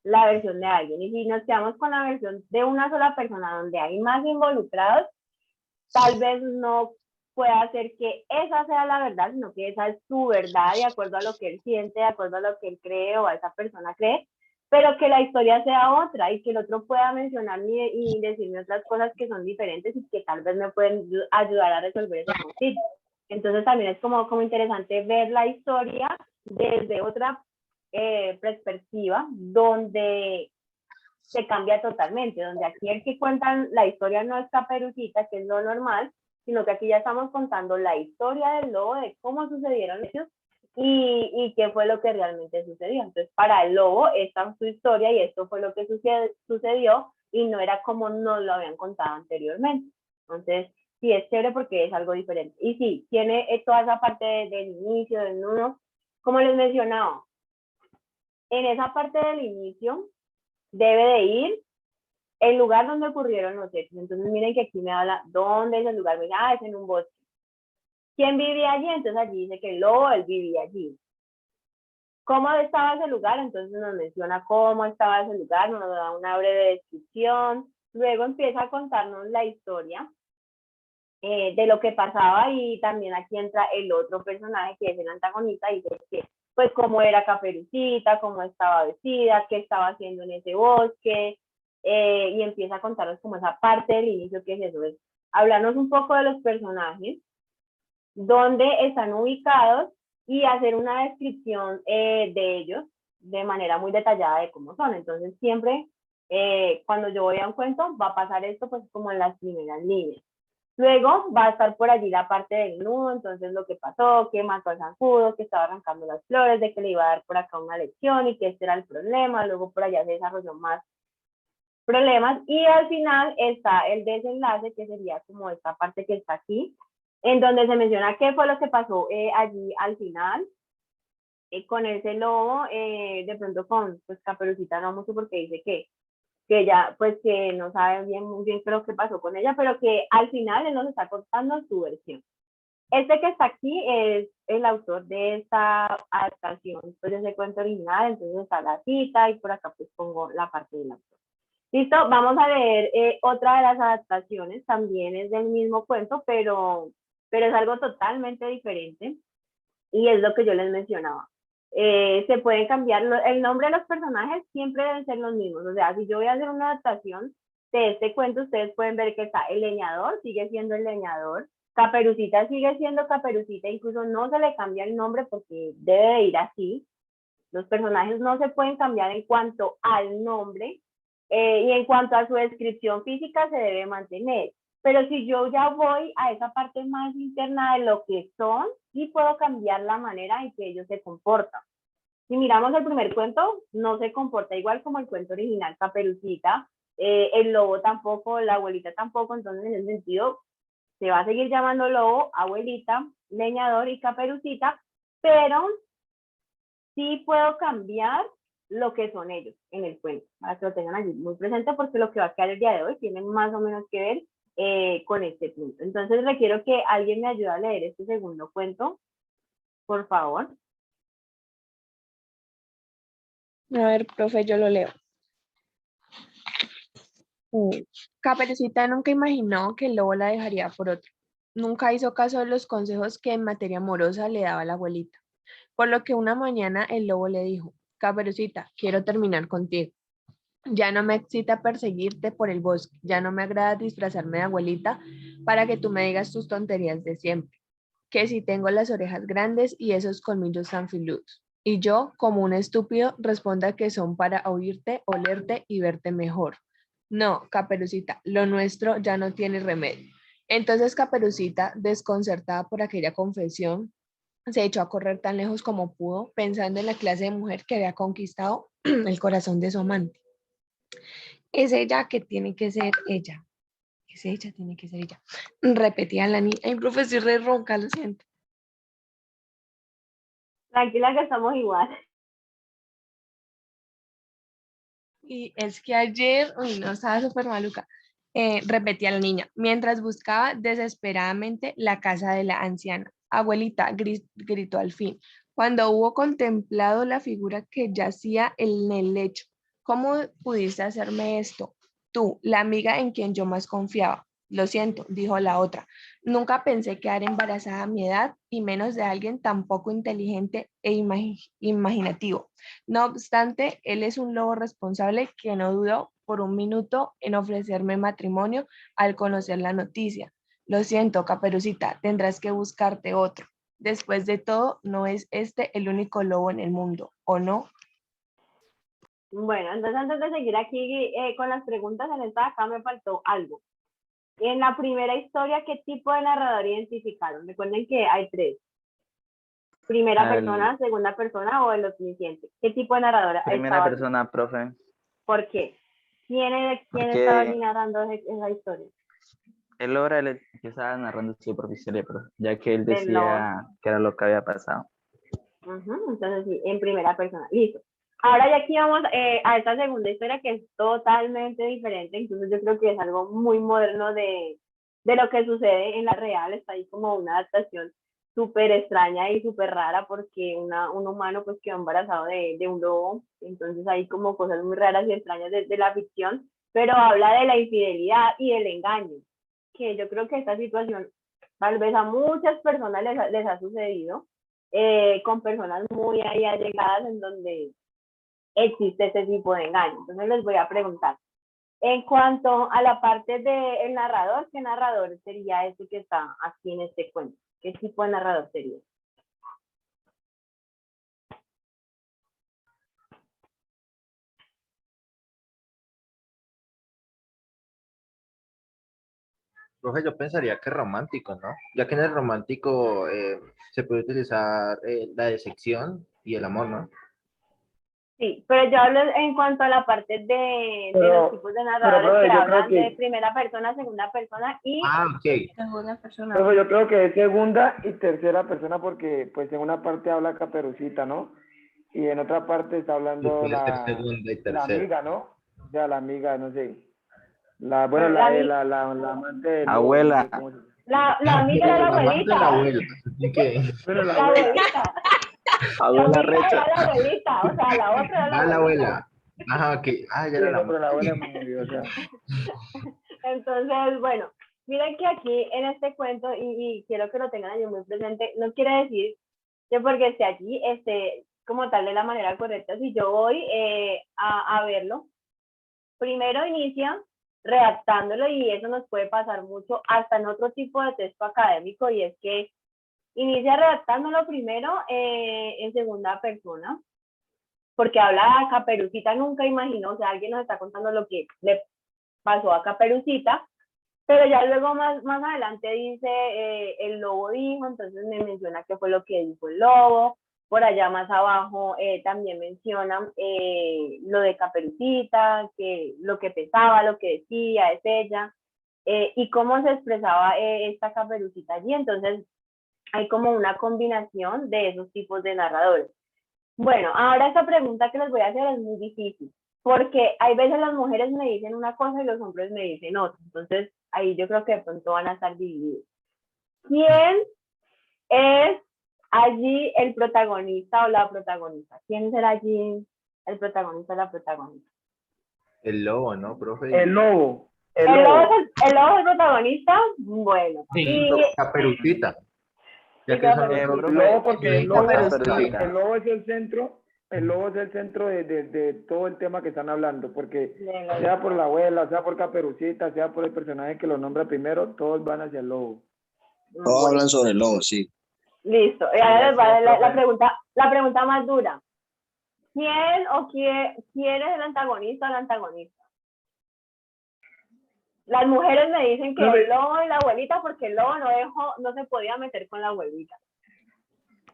Speaker 1: la versión de alguien. Y si nos quedamos con la versión de una sola persona donde hay más involucrados, tal vez no pueda hacer que esa sea la verdad, sino que esa es su verdad de acuerdo a lo que él siente, de acuerdo a lo que él cree o a esa persona cree, pero que la historia sea otra y que el otro pueda mencionar y decirme otras cosas que son diferentes y que tal vez me pueden ayudar a resolver ese conflicto. Entonces también es como interesante ver la historia desde otra perspectiva, donde se cambia totalmente, donde aquí el que cuentan la historia no es Caperucita, que es lo normal, sino que aquí ya estamos contando la historia del lobo, de cómo sucedieron ellos y qué fue lo que realmente sucedió. Entonces, para el lobo, esta es su historia y esto fue lo que sucedió y no era como nos lo habían contado anteriormente. Entonces, sí, es chévere porque es algo diferente. Y sí, tiene toda esa parte del inicio, del nudo, como les mencionaba, en esa parte del inicio debe de ir el lugar donde ocurrieron los hechos. Entonces miren que aquí me habla dónde es el lugar, me dice, es en un bosque. ¿Quién vivía allí? Entonces allí dice que el lobo, él vivía allí. ¿Cómo estaba ese lugar? Entonces nos menciona cómo estaba ese lugar, nos da una breve descripción, luego empieza a contarnos la historia de lo que pasaba, y también aquí entra el otro personaje que es el antagonista, y dice que pues cómo era Caperucita, cómo estaba vestida, qué estaba haciendo en ese bosque, y empieza a contarnos como esa parte del inicio, que es eso, es hablarnos un poco de los personajes, dónde están ubicados y hacer una descripción de ellos de manera muy detallada de cómo son. Entonces siempre cuando yo voy a un cuento va a pasar esto pues como en las primeras líneas. Luego va a estar por allí la parte del nudo, entonces lo que pasó, que mató al zancudo, que estaba arrancando las flores, de que le iba a dar por acá una lección y que este era el problema. Luego por allá se desarrolló más problemas y al final está el desenlace, que sería como esta parte que está aquí, en donde se menciona qué fue lo que pasó allí al final con ese lobo, de pronto con pues Caperucita no mucho, porque dice que ella pues que no sabe bien muy bien qué es lo que pasó con ella, pero que al final él nos está contando su versión. Este que está aquí es el autor de esta adaptación, pues de ese cuento original, entonces está la cita y por acá pues pongo la parte del autor. Listo, vamos a leer otra de las adaptaciones, también es del mismo cuento, pero es algo totalmente diferente, y es lo que yo les mencionaba. Se pueden cambiar, el nombre de los personajes siempre deben ser los mismos, o sea, si yo voy a hacer una adaptación de este cuento, ustedes pueden ver que está el leñador, sigue siendo el leñador, Caperucita sigue siendo Caperucita, incluso no se le cambia el nombre porque debe de ir así. Los personajes no se pueden cambiar en cuanto al nombre, y en cuanto a su descripción física se debe mantener. Pero si yo ya voy a esa parte más interna de lo que son, sí puedo cambiar la manera en que ellos se comportan. Si miramos el primer cuento, no se comporta igual como el cuento original, Caperucita, el lobo tampoco, la abuelita tampoco, entonces en ese sentido se va a seguir llamando lobo, abuelita, leñador y Caperucita, pero sí puedo cambiar lo que son ellos en el cuento, para que lo tengan allí muy presente, porque lo que va a quedar el día de hoy tiene más o menos que ver con este punto. Entonces requiero que alguien me ayude a leer este segundo cuento, por favor.
Speaker 3: A ver, profe, yo lo leo. Caperucita nunca imaginó que el lobo la dejaría por otro. Nunca hizo caso de los consejos que en materia amorosa le daba la abuelita. Por lo que una mañana el lobo le dijo: Caperucita, quiero terminar contigo. Ya no me excita perseguirte por el bosque, ya no me agrada disfrazarme de abuelita para que tú me digas tus tonterías de siempre. Que si tengo las orejas grandes y esos colmillos tan filudos. Y yo, como un estúpido, responda que son para oírte, olerte y verte mejor. No, Caperucita, lo nuestro ya no tiene remedio. Entonces Caperucita, desconcertada por aquella confesión, se echó a correr tan lejos como pudo, pensando en la clase de mujer que había conquistado el corazón de su amante. Es ella que tiene que ser ella. Es ella, tiene que ser ella. Repetía la niña. Ay, profe, estoy re ronca, lo siento.
Speaker 1: Tranquila que estamos igual.
Speaker 3: Y es que ayer, uy, no, estaba súper maluca. Repetía la niña, mientras buscaba desesperadamente la casa de la anciana. Abuelita, gritó al fin, cuando hubo contemplado la figura que yacía en el lecho. ¿Cómo pudiste hacerme esto? Tú, la amiga en quien yo más confiaba. Lo siento, dijo la otra. Nunca pensé quedar embarazada a mi edad, y menos de alguien tan poco inteligente e imaginativo. No obstante, él es un lobo responsable que no dudó por un minuto en ofrecerme matrimonio al conocer la noticia. Lo siento, Caperucita, tendrás que buscarte otro. Después de todo, no es este el único lobo en el mundo, ¿o no?
Speaker 1: Bueno, entonces antes de seguir aquí con las preguntas, en esta acá me faltó algo. En la primera historia, ¿qué tipo de narrador identificaron? Recuerden que hay tres. Primera persona, segunda persona o el omnisciente. ¿Qué tipo de narradora
Speaker 4: Primera
Speaker 1: estaba
Speaker 4: persona, allí? Profe.
Speaker 1: ¿Por qué? ¿Quién
Speaker 4: Porque
Speaker 1: estaba allí narrando esa historia?
Speaker 4: él era el que estaba narrando su propia historia, profe, ya que él
Speaker 1: Del lobo.
Speaker 4: decía que era lo que había pasado.
Speaker 1: Entonces sí, en primera persona. Listo. Ahora ya aquí vamos a esta segunda historia que es totalmente diferente, incluso yo creo que es algo muy moderno de lo que sucede en la real, está ahí como una adaptación súper extraña y súper rara porque un humano pues quedó embarazado de un lobo, entonces hay como cosas muy raras y extrañas de la ficción, pero habla de la infidelidad y del engaño, que yo creo que esta situación tal vez a muchas personas les ha sucedido, con personas muy ahí allegadas en donde existe ese tipo de engaño. Entonces les voy a preguntar, en cuanto a la parte del narrador, ¿qué narrador sería ese que está aquí en este cuento? ¿Qué tipo de narrador sería?
Speaker 2: Profe, yo pensaría que romántico, ¿no? Ya que en el romántico se puede utilizar la decepción y el amor, ¿no?
Speaker 1: Sí, pero yo hablo en cuanto a la parte de los tipos de narradores
Speaker 8: profe,
Speaker 1: que
Speaker 8: yo creo
Speaker 1: hablan de
Speaker 8: que,
Speaker 1: primera persona, segunda persona y
Speaker 2: Ah, ok.
Speaker 3: Segunda persona.
Speaker 8: profe, yo creo que es segunda y tercera persona porque pues en una parte habla Caperucita, ¿no? Y en otra parte está
Speaker 2: Sí,
Speaker 8: hablando
Speaker 2: puede ser segunda y
Speaker 8: la
Speaker 2: tercera.
Speaker 8: amiga, ¿no? O sea, la amiga, no sé. Bueno,
Speaker 1: bueno,
Speaker 8: la amante del lobo, no
Speaker 4: Abuela.
Speaker 8: sé cómo se llama.
Speaker 1: la amiga era la
Speaker 2: La amante de la
Speaker 1: abuelita,
Speaker 2: abuela. Así que,
Speaker 8: Bueno, la
Speaker 1: la
Speaker 8: abuela.
Speaker 1: abuelita, la
Speaker 4: Abuela
Speaker 1: amiga
Speaker 4: recha.
Speaker 1: era la abuelita, o sea, la otra era la
Speaker 2: la
Speaker 1: abuelita.
Speaker 2: abuela. Ajá, ok. Ah, ya
Speaker 8: Sí,
Speaker 2: era la
Speaker 8: no, pero
Speaker 2: amante.
Speaker 8: la abuela murió, o sea.
Speaker 1: Entonces, bueno, miren que aquí en este cuento, y quiero que lo tengan ahí muy presente, no quiere decir que porque esté allí, como tal de la manera correcta, si yo voy a verlo, primero inicia redactándolo y eso nos puede pasar mucho hasta en otro tipo de texto académico y es que inicia redactándolo primero en segunda persona, porque habla Caperucita, nunca imaginó, o sea, alguien nos está contando lo que le pasó a Caperucita, pero ya luego más adelante dice, el lobo dijo, entonces me menciona qué fue lo que dijo el lobo, por allá más abajo también mencionan lo de Caperucita, que lo que pensaba, lo que decía, es ella, y cómo se expresaba esta Caperucita allí, entonces hay como una combinación de esos tipos de narradores. Bueno, ahora esta pregunta que les voy a hacer es muy difícil, porque hay veces las mujeres me dicen una cosa y los hombres me dicen otra, entonces ahí yo creo que de pronto van a estar divididos. ¿Quién es allí el protagonista o la protagonista? ¿Quién será allí el protagonista o la protagonista?
Speaker 2: El lobo, ¿no, profe?
Speaker 8: El lobo. El
Speaker 1: ¿El lobo
Speaker 8: lobo.
Speaker 1: es el protagonista? Bueno.
Speaker 2: Sí, Caperucita. Ya que son los dos.
Speaker 8: El lobo porque
Speaker 2: Muy
Speaker 8: el lobo,
Speaker 2: importantes.
Speaker 8: el lobo es el centro, el lobo es el centro de todo el tema que están hablando, porque sea por la abuela, sea por Caperucita, sea por el personaje que lo nombra primero, todos van hacia el lobo.
Speaker 7: Todos hablan sobre el lobo, sí.
Speaker 1: Listo. Y ahora les voy a dar la pregunta más dura. ¿Quién o quién es el antagonista o la antagonista? Las mujeres me dicen que el lobo y la abuelita porque el lobo no se podía meter con la abuelita.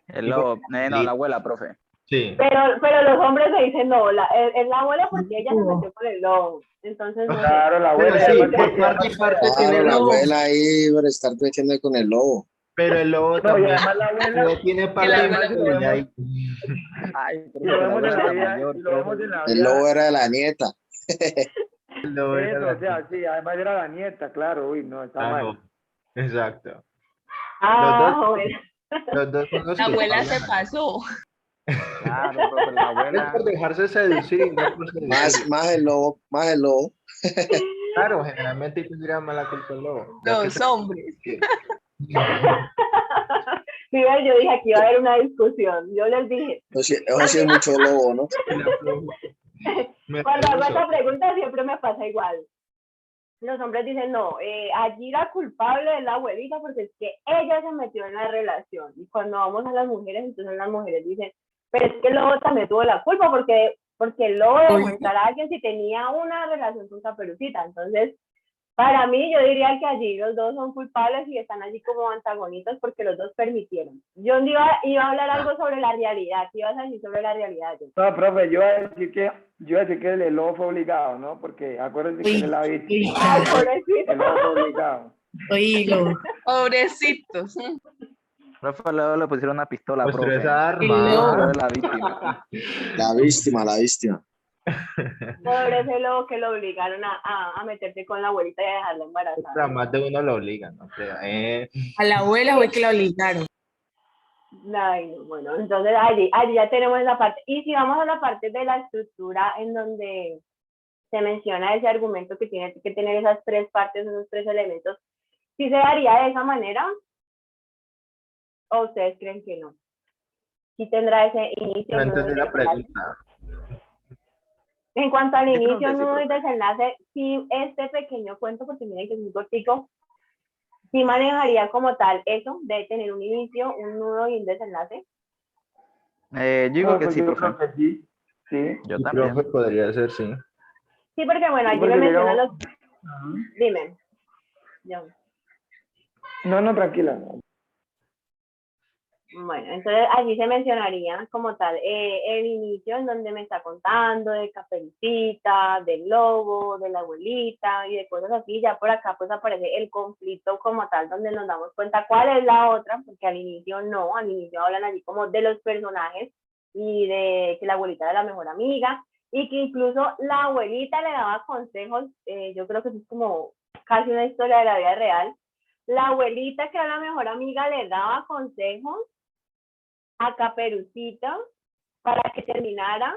Speaker 4: El lobo. No, la abuela, profe.
Speaker 2: Sí.
Speaker 1: Pero los hombres me dicen no, es la abuela porque ella se metió con el lobo. Entonces no sé.
Speaker 8: Claro, la
Speaker 2: Pero
Speaker 8: abuela.
Speaker 2: sí,
Speaker 8: además
Speaker 2: por
Speaker 8: que-
Speaker 2: parte y parte tiene
Speaker 7: Claro,
Speaker 2: el
Speaker 7: la
Speaker 2: lobo,
Speaker 7: abuela ahí por estar metiendo con el lobo.
Speaker 2: pero el lobo
Speaker 8: No, y
Speaker 2: también
Speaker 8: además la abuela,
Speaker 2: tiene
Speaker 3: la
Speaker 2: parte
Speaker 3: abuela
Speaker 2: de
Speaker 8: lo
Speaker 2: ella
Speaker 8: vemos,
Speaker 2: ahí.
Speaker 4: Ay,
Speaker 8: y
Speaker 4: profe,
Speaker 8: lo
Speaker 4: la
Speaker 8: vemos en
Speaker 4: abuela
Speaker 8: la
Speaker 4: era
Speaker 8: vida,
Speaker 4: mayor,
Speaker 8: y lo vemos en la
Speaker 7: El
Speaker 8: vida.
Speaker 7: lobo era de la nieta.
Speaker 2: El lobo era
Speaker 8: Eso,
Speaker 2: la
Speaker 8: o sea, sí, además era la nieta, claro, uy, no, está
Speaker 2: Claro,
Speaker 8: mal.
Speaker 2: exacto.
Speaker 1: Bueno.
Speaker 2: Los dos son los
Speaker 3: La
Speaker 2: que
Speaker 3: abuela se
Speaker 2: hablan.
Speaker 3: pasó.
Speaker 4: Claro, profe, la
Speaker 2: Es
Speaker 4: abuela.
Speaker 2: por dejarse seducir y no por seducir.
Speaker 7: Más el lobo, más el lobo.
Speaker 2: Claro, generalmente tendría mala culpa el lobo. Ya que
Speaker 3: Los hombres.
Speaker 1: Sí, yo dije aquí iba a haber una discusión. Yo les dije,
Speaker 7: Eso sí es mucho lobo, ¿no?
Speaker 1: cuando hago esta pregunta siempre me pasa igual. Los hombres dicen, no, allí la culpable es la abuelita porque es que ella se metió en la relación. Y cuando vamos a las mujeres, entonces las mujeres dicen, pero es que el lobo también tuvo la culpa porque el lobo dejó entrar a alguien si tenía una relación con Caperucita. Entonces, para mí, yo diría que allí los dos son culpables y están allí como antagonistas porque los dos permitieron. Yo iba a hablar algo sobre la realidad. ¿Qué ibas a decir sobre la realidad?
Speaker 8: No, profe, yo iba a decir que el lobo fue obligado, ¿no? Porque acuérdense que él es la víctima.
Speaker 1: Ay, pobrecito.
Speaker 8: El lobo fue obligado.
Speaker 3: Pobrecitos.
Speaker 4: Profe, luego le pusieron una pistola,
Speaker 2: Mostró
Speaker 4: profe.
Speaker 2: esa arma.
Speaker 4: Pero es la víctima.
Speaker 7: La víctima, la víctima.
Speaker 1: Pobre ese lobo que lo obligaron a meterse con la abuelita y a dejarla
Speaker 2: Pero
Speaker 1: embarazada.
Speaker 2: a más de uno lo obligan, no creo.
Speaker 3: A la abuela fue que la obligaron.
Speaker 1: Ay, no, bueno, entonces allí ya tenemos esa parte. Y si vamos a la parte de la estructura en donde se menciona ese argumento que tiene que tener esas tres partes, esos tres elementos, ¿sí se daría de esa manera? ¿O ustedes creen que no? ¿Sí tendrá ese inicio?
Speaker 2: No
Speaker 1: nudo y
Speaker 2: entendí la
Speaker 1: desenlace?
Speaker 2: pregunta.
Speaker 1: En cuanto al
Speaker 4: Yo creo
Speaker 1: inicio,
Speaker 4: que sí,
Speaker 1: nudo y
Speaker 4: profe.
Speaker 1: desenlace, sí, este pequeño cuento, porque miren que es muy cortico, sí manejaría como tal eso de tener un inicio, un nudo y un desenlace.
Speaker 4: Yo digo que
Speaker 8: Profe,
Speaker 4: sí,
Speaker 8: yo
Speaker 4: profe.
Speaker 8: creo que sí. Sí.
Speaker 4: Yo
Speaker 2: Sí,
Speaker 4: también.
Speaker 2: profe, podría ser, sí.
Speaker 1: Sí, porque bueno,
Speaker 8: Sí,
Speaker 1: allí me
Speaker 8: porque
Speaker 1: mencionan
Speaker 8: llegamos.
Speaker 1: los...
Speaker 8: Ajá.
Speaker 1: Dime. Yo.
Speaker 8: No, no, tranquila.
Speaker 1: Bueno, entonces allí se mencionaría como tal el inicio en donde me está contando de Caperucita, del lobo, de la abuelita y de cosas así. Ya por acá pues aparece el conflicto como tal donde nos damos cuenta cuál es la otra, porque al inicio no, al inicio hablan allí como de los personajes y de que la abuelita era la mejor amiga y que incluso la abuelita le daba consejos, yo creo que eso es como casi una historia de la vida real. La abuelita, que era la mejor amiga, le daba consejos a Caperucita para que terminara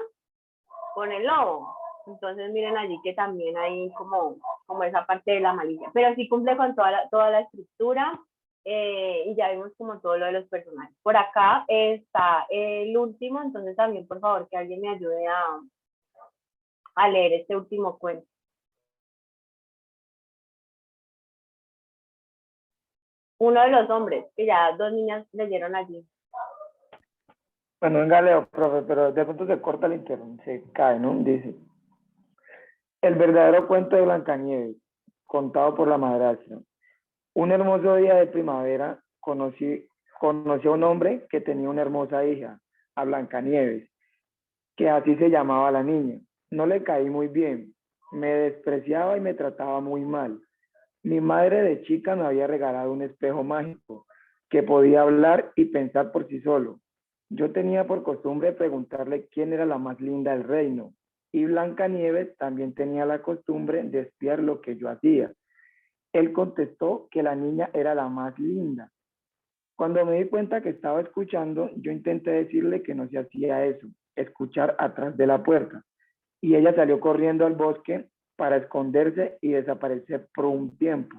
Speaker 1: con el lobo. Entonces miren allí que también hay como esa parte de la malicia, pero sí cumple con toda la estructura y ya vimos como todo lo de los personajes. Por acá está el último, entonces también por favor que alguien me ayude a leer este último cuento. Uno de los hombres, que ya dos niñas leyeron allí.
Speaker 8: Bueno, venga, Leo, profe, pero de pronto se corta el internet, se cae, ¿no? Dice, el verdadero cuento de Blancanieves, contado por la madrastra. Un hermoso día de primavera conocí a un hombre que tenía una hermosa hija, a Blancanieves, que así se llamaba la niña. No le caí muy bien, me despreciaba y me trataba muy mal. Mi madre de chica me había regalado un espejo mágico que podía hablar y pensar por sí solo. Yo tenía por costumbre preguntarle quién era la más linda del reino, y Blancanieves también tenía la costumbre de espiar lo que yo hacía. Él contestó que la niña era la más linda. Cuando me di cuenta que estaba escuchando, yo intenté decirle que no se hacía eso, escuchar atrás de la puerta, y ella salió corriendo al bosque para esconderse y desaparecer por un tiempo.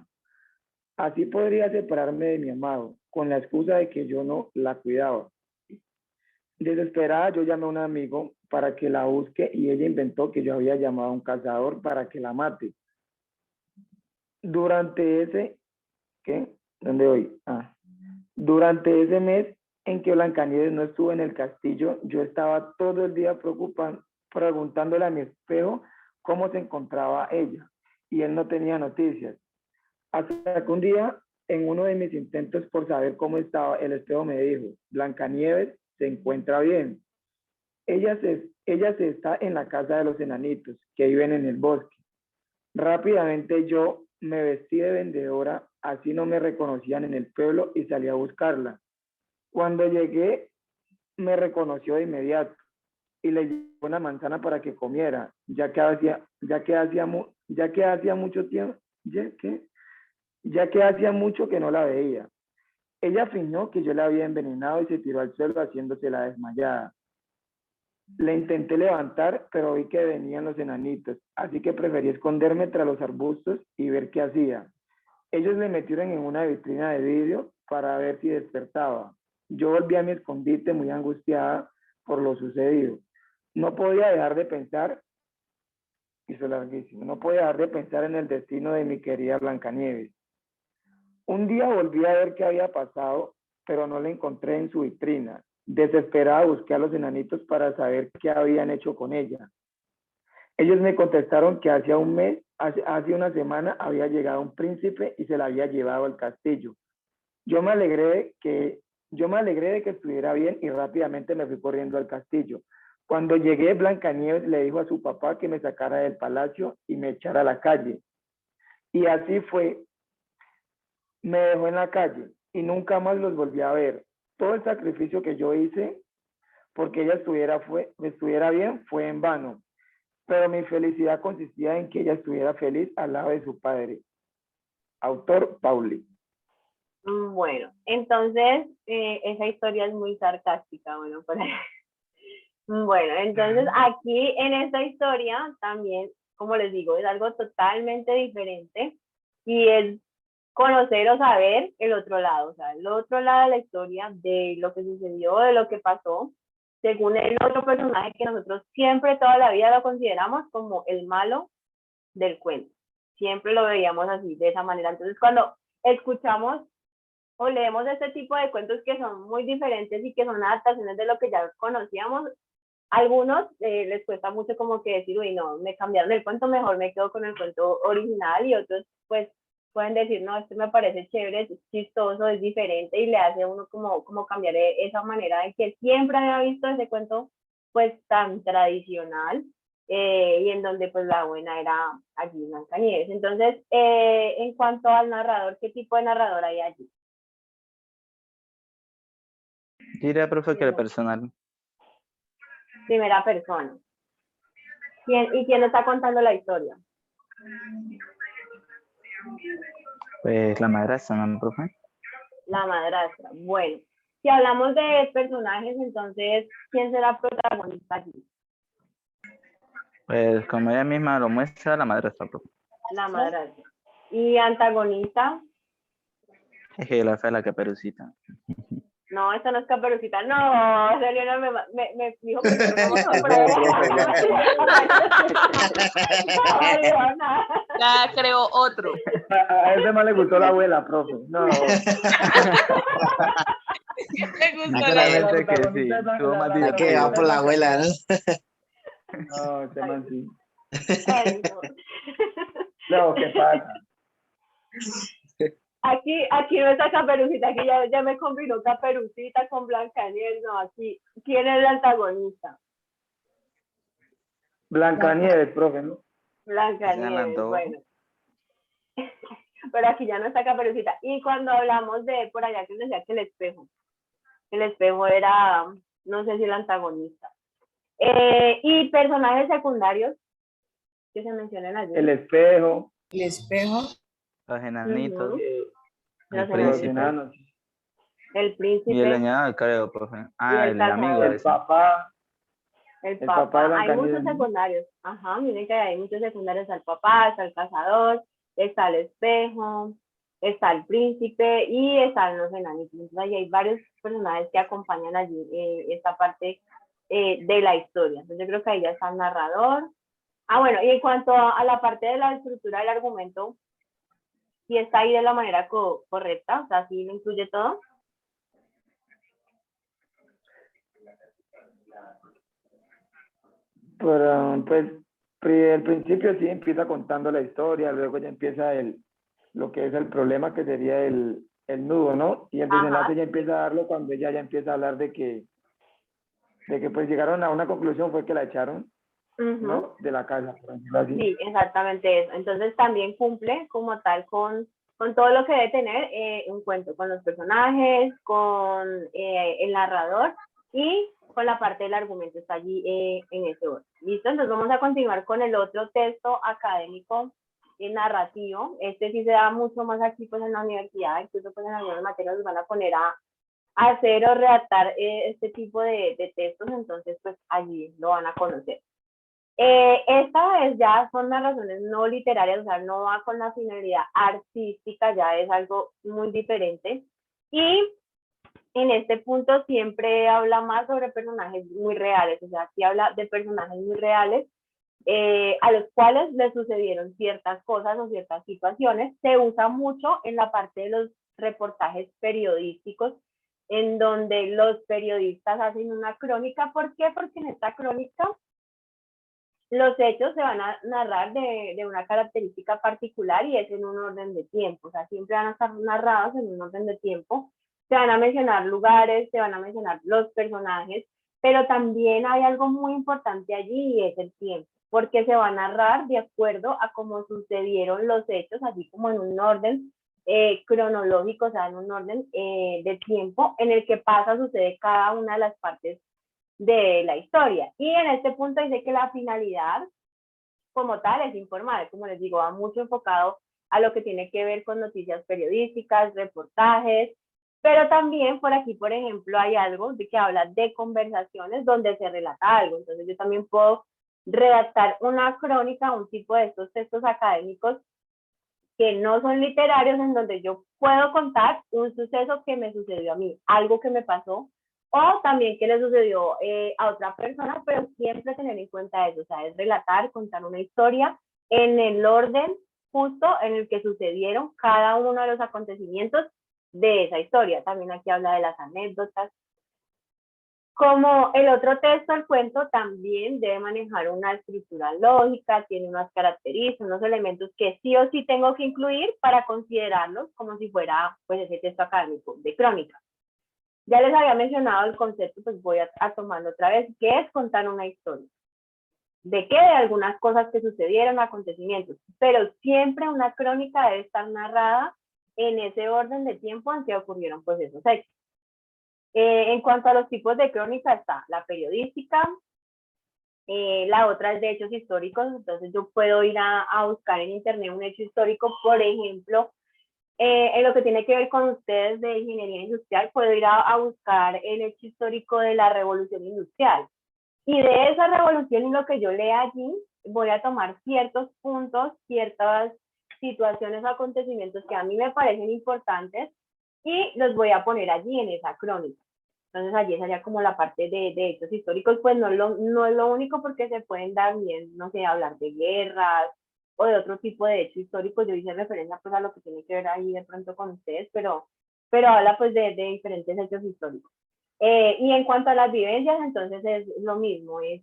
Speaker 8: Así podría separarme de mi amado, con la excusa de que yo no la cuidaba. Desesperada, yo llamé a un amigo para que la busque y ella inventó que yo había llamado a un cazador para que la mate. Durante ese, ¿qué? ¿Dónde voy? Durante ese mes en que Blancanieves no estuvo en el castillo, yo estaba todo el día preguntándole a mi espejo cómo se encontraba ella, y él no tenía noticias. Hasta que un día, en uno de mis intentos por saber cómo estaba, el espejo me dijo, Blancanieves se encuentra bien. Ella se está en la casa de los enanitos que viven en el bosque. Rápidamente yo me vestí de vendedora, así no me reconocían en el pueblo, y salí a buscarla. Cuando llegué, me reconoció de inmediato y le llevé una manzana para que comiera, ya que hacía mucho que no la veía. Ella fingió que yo la había envenenado y se tiró al suelo haciéndose la desmayada. Le intenté levantar, pero vi que venían los enanitos, así que preferí esconderme tras los arbustos y ver qué hacía. Ellos le metieron en una vitrina de vidrio para ver si despertaba. Yo volví a mi escondite muy angustiada por lo sucedido. No podía dejar de pensar, hizo larguísimo, no podía dejar de pensar en el destino de mi querida Blancanieves. Un día volví a ver qué había pasado, pero no la encontré en su vitrina. Desesperada busqué a los enanitos para saber qué habían hecho con ella. Ellos me contestaron que hace una semana, había llegado un príncipe y se la había llevado al castillo. Yo me alegré de que estuviera bien y rápidamente me fui corriendo al castillo. Cuando llegué, Blancanieves le dijo a su papá que me sacara del palacio y me echara a la calle. Y así fue. Me dejó en la calle y nunca más los volví a ver. todo el sacrificio que yo hice porque ella estuviera bien fue en vano, pero mi felicidad consistía en que ella estuviera feliz al lado de su padre. Autor Pauli.
Speaker 1: Bueno, entonces esa historia es muy sarcástica, bueno, por ahí. Bueno, entonces aquí en esta historia también, como les digo, es algo totalmente diferente y es conocer o saber el otro lado, o sea, el otro lado de la historia, de lo que sucedió, de lo que pasó, según el otro personaje que nosotros siempre toda la vida lo consideramos como el malo del cuento. Siempre lo veíamos así, de esa manera. Entonces, cuando escuchamos o leemos este tipo de cuentos que son muy diferentes y que son adaptaciones de lo que ya conocíamos, a algunos les cuesta mucho como que decir, uy, no, me cambiaron el cuento, mejor me quedo con el cuento original, y otros pues pueden decir, no, este me parece chévere, es chistoso, es diferente, y le hace a uno como cambiar esa manera de que siempre había visto ese cuento pues tan tradicional, y en donde pues la buena era allí Blancanieves. Entonces, en cuanto al narrador, ¿qué tipo de narrador hay allí?
Speaker 4: Diría, profe, que el personal.
Speaker 1: Primera persona. ¿Y quién está contando la historia?
Speaker 4: Pues la madrastra, ¿no, profe?
Speaker 1: La madrastra. Bueno, si hablamos de personajes, entonces, ¿quién será protagonista aquí?
Speaker 4: Pues como ella misma lo muestra, la madrastra, profe.
Speaker 1: La madrastra. ¿Y antagonista?
Speaker 4: Es que la fea la Caperucita.
Speaker 1: No, esto no es Caperucita. No, Selena me dijo que no
Speaker 3: Ya creo otro.
Speaker 8: A ese más le gustó la abuela, profe. No.
Speaker 3: Me gustó
Speaker 4: Sinceramente que sí. Estuvo más
Speaker 7: Es que va por la abuela, ¿no?
Speaker 8: No, ese man sí.
Speaker 1: Ay, no.
Speaker 8: No, ¿qué pasa?
Speaker 1: Aquí no está Caperucita, aquí ya me combinó Caperucita con Blancanieves. No, aquí, ¿quién es el antagonista?
Speaker 8: Blancanieves, profe, ¿no?
Speaker 1: Blancanieves, bueno. Pero aquí ya no está Caperucita. Y cuando hablamos de por allá que decía que el espejo era, no sé si el antagonista. Y personajes secundarios que se mencionan allí.
Speaker 8: El espejo.
Speaker 9: El espejo.
Speaker 4: Los enanitos.
Speaker 1: Los
Speaker 4: El príncipe.
Speaker 8: enanos.
Speaker 1: El príncipe.
Speaker 4: Y el leñador, creo, profe. Ah,
Speaker 1: el
Speaker 4: el amigo.
Speaker 8: El
Speaker 4: ese.
Speaker 8: papá.
Speaker 1: El
Speaker 8: papá de
Speaker 1: papá. Hay
Speaker 8: Blancanieves,
Speaker 1: muchos
Speaker 8: ¿no?
Speaker 1: secundarios. Ajá, miren que hay muchos secundarios. Está el papá, está el cazador, está el espejo, está el príncipe y están los enanitos. Entonces ahí hay varios personajes que acompañan allí esta parte de la historia. Entonces yo creo que ahí ya está el narrador. Ah, bueno, y en cuanto a la parte de la estructura del argumento, ¿sí está ahí de la manera correcta? O sea, ¿sí lo incluye todo?
Speaker 8: Pero, pues, al principio sí empieza contando la historia, luego ya empieza lo que es el problema, que sería el nudo, ¿no? Y el desenlace ya empieza a darlo cuando ella ya empieza a hablar de que pues llegaron a una conclusión, fue que la echaron, ¿no? De la casa, por decirlo así.
Speaker 1: Sí, exactamente eso. Entonces también cumple como tal con todo lo que debe tener un cuento, con los personajes, con el narrador y con la parte del argumento, está allí en ese orden. ¿Listo? Entonces vamos a continuar con el otro texto académico narrativo. Este sí se da mucho más aquí pues en la universidad, incluso pues en algunas materias nos van a poner a hacer o redactar este tipo de textos, entonces pues allí lo van a conocer. Esta vez ya son narraciones no literarias, o sea, no va con la finalidad artística, ya es algo muy diferente. Y en este punto siempre habla más sobre personajes muy reales, o sea, aquí habla de personajes muy reales a los cuales les sucedieron ciertas cosas o ciertas situaciones. Se usa mucho en la parte de los reportajes periodísticos, en donde los periodistas hacen una crónica. ¿Por qué? Porque en esta crónica los hechos se van a narrar de una característica particular y es en un orden de tiempo, o sea, siempre van a estar narrados en un orden de tiempo, se van a mencionar lugares, se van a mencionar los personajes, pero también hay algo muy importante allí y es el tiempo, porque se va a narrar de acuerdo a cómo sucedieron los hechos, así como en un orden cronológico, o sea, en un orden de tiempo en el que pasa, sucede cada una de las partes de la historia. Y en este punto dice que la finalidad como tal es informar, como les digo, va mucho enfocado a lo que tiene que ver con noticias periodísticas, reportajes, pero también por aquí, por ejemplo, hay algo de que habla de conversaciones donde se relata algo. Entonces yo también puedo redactar una crónica, un tipo de estos textos académicos que no son literarios, en donde yo puedo contar un suceso que me sucedió a mí, algo que me pasó, o también que le sucedió a otra persona, pero siempre tener en cuenta eso, o sea, es relatar, contar una historia en el orden justo en el que sucedieron cada uno de los acontecimientos de esa historia. También aquí habla de las anécdotas. Como el otro texto, el cuento también debe manejar una escritura lógica, tiene unas características, unos elementos que sí o sí tengo que incluir para considerarlos como si fuera pues ese texto académico de crónica. Ya les había mencionado el concepto, pues voy a tomarlo otra vez, que es contar una historia. ¿De qué? De algunas cosas que sucedieron, acontecimientos, pero siempre una crónica debe estar narrada en ese orden de tiempo en que ocurrieron pues esos hechos. En cuanto a los tipos de crónica está la periodística, la otra es de hechos históricos, entonces yo puedo ir a buscar en internet un hecho histórico, por ejemplo, en lo que tiene que ver con ustedes de ingeniería industrial, puedo ir a buscar el hecho histórico de la revolución industrial. Y de esa revolución y lo que yo lea allí, voy a tomar ciertos puntos, ciertas situaciones o acontecimientos que a mí me parecen importantes y los voy a poner allí en esa crónica. Entonces allí sería como la parte de hechos históricos, pues no es lo único, porque se pueden dar bien, no sé, hablar de guerras o de otro tipo de hechos históricos. Yo hice referencia pues a lo que tiene que ver ahí de pronto con ustedes, pero habla pues de diferentes hechos históricos. Y en cuanto a las vivencias, entonces es lo mismo, es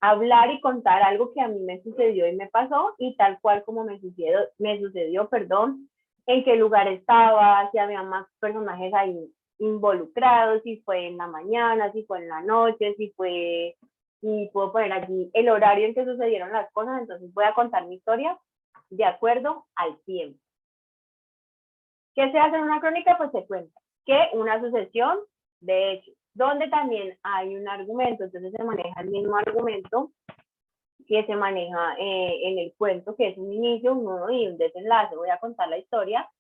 Speaker 1: hablar y contar algo que a mí me sucedió y me pasó, y tal cual como me sucedió, perdón, en qué lugar estaba, si había más personajes ahí involucrados, si fue en la mañana, si fue en la noche, si fue, y puedo poner aquí el horario en que sucedieron las cosas. Entonces voy a contar mi historia de acuerdo al tiempo. ¿Qué se hace en una crónica? Pues se cuenta que una sucesión de hechos, donde también hay un argumento, entonces se maneja el mismo argumento que se maneja en el cuento, que es un inicio, un nudo y un desenlace. Voy a contar la historia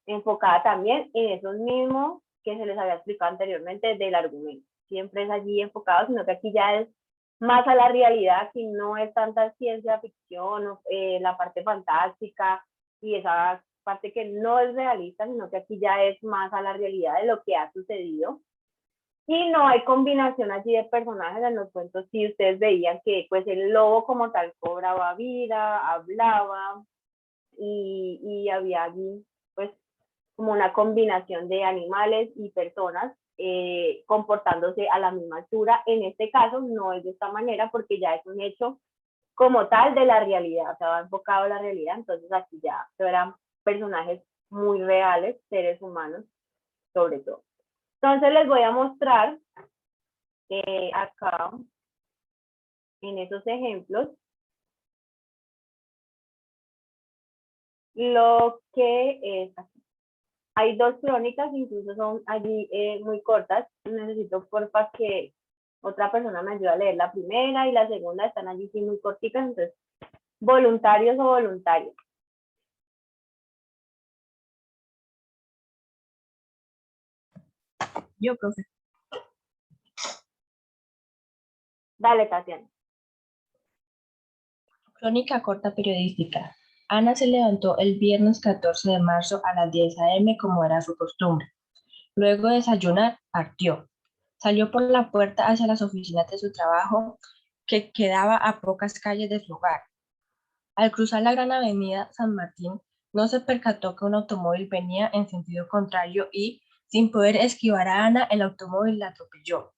Speaker 1: enfocada también en esos mismos que se les había explicado anteriormente del argumento. Siempre es allí enfocado, sino que aquí ya es más a la realidad, aquí no es tanta ciencia ficción, la parte fantástica y esa parte que no es realista, sino que aquí ya es más a la realidad de lo que ha sucedido. Y no hay combinación allí de personajes. En los cuentos sí ustedes veían que pues el lobo como tal cobraba vida, hablaba, y había allí pues como una combinación de animales y personas comportándose a la misma altura. En este caso no es de esta manera, porque ya es un hecho como tal de la realidad, o sea, va enfocado a la realidad. Entonces aquí ya eran personajes muy reales, seres humanos sobre todo. Entonces les voy a mostrar acá en esos ejemplos lo que es aquí. Hay dos crónicas, incluso son allí muy cortas. Necesito porfa que otra persona me ayude a leer la primera y la segunda, están allí sí muy cortitas. Entonces, voluntarios o voluntarias.
Speaker 9: Yo, profe.
Speaker 1: Dale, Tatiana.
Speaker 9: Crónica corta periodística. Ana se levantó el viernes 14 de marzo a las 10 a.m. como era su costumbre. Luego de desayunar, partió. Salió por la puerta hacia las oficinas de su trabajo, que quedaba a pocas calles de su hogar. Al cruzar la gran avenida San Martín, no se percató que un automóvil venía en sentido contrario y, sin poder esquivar a Ana, el automóvil la atropelló.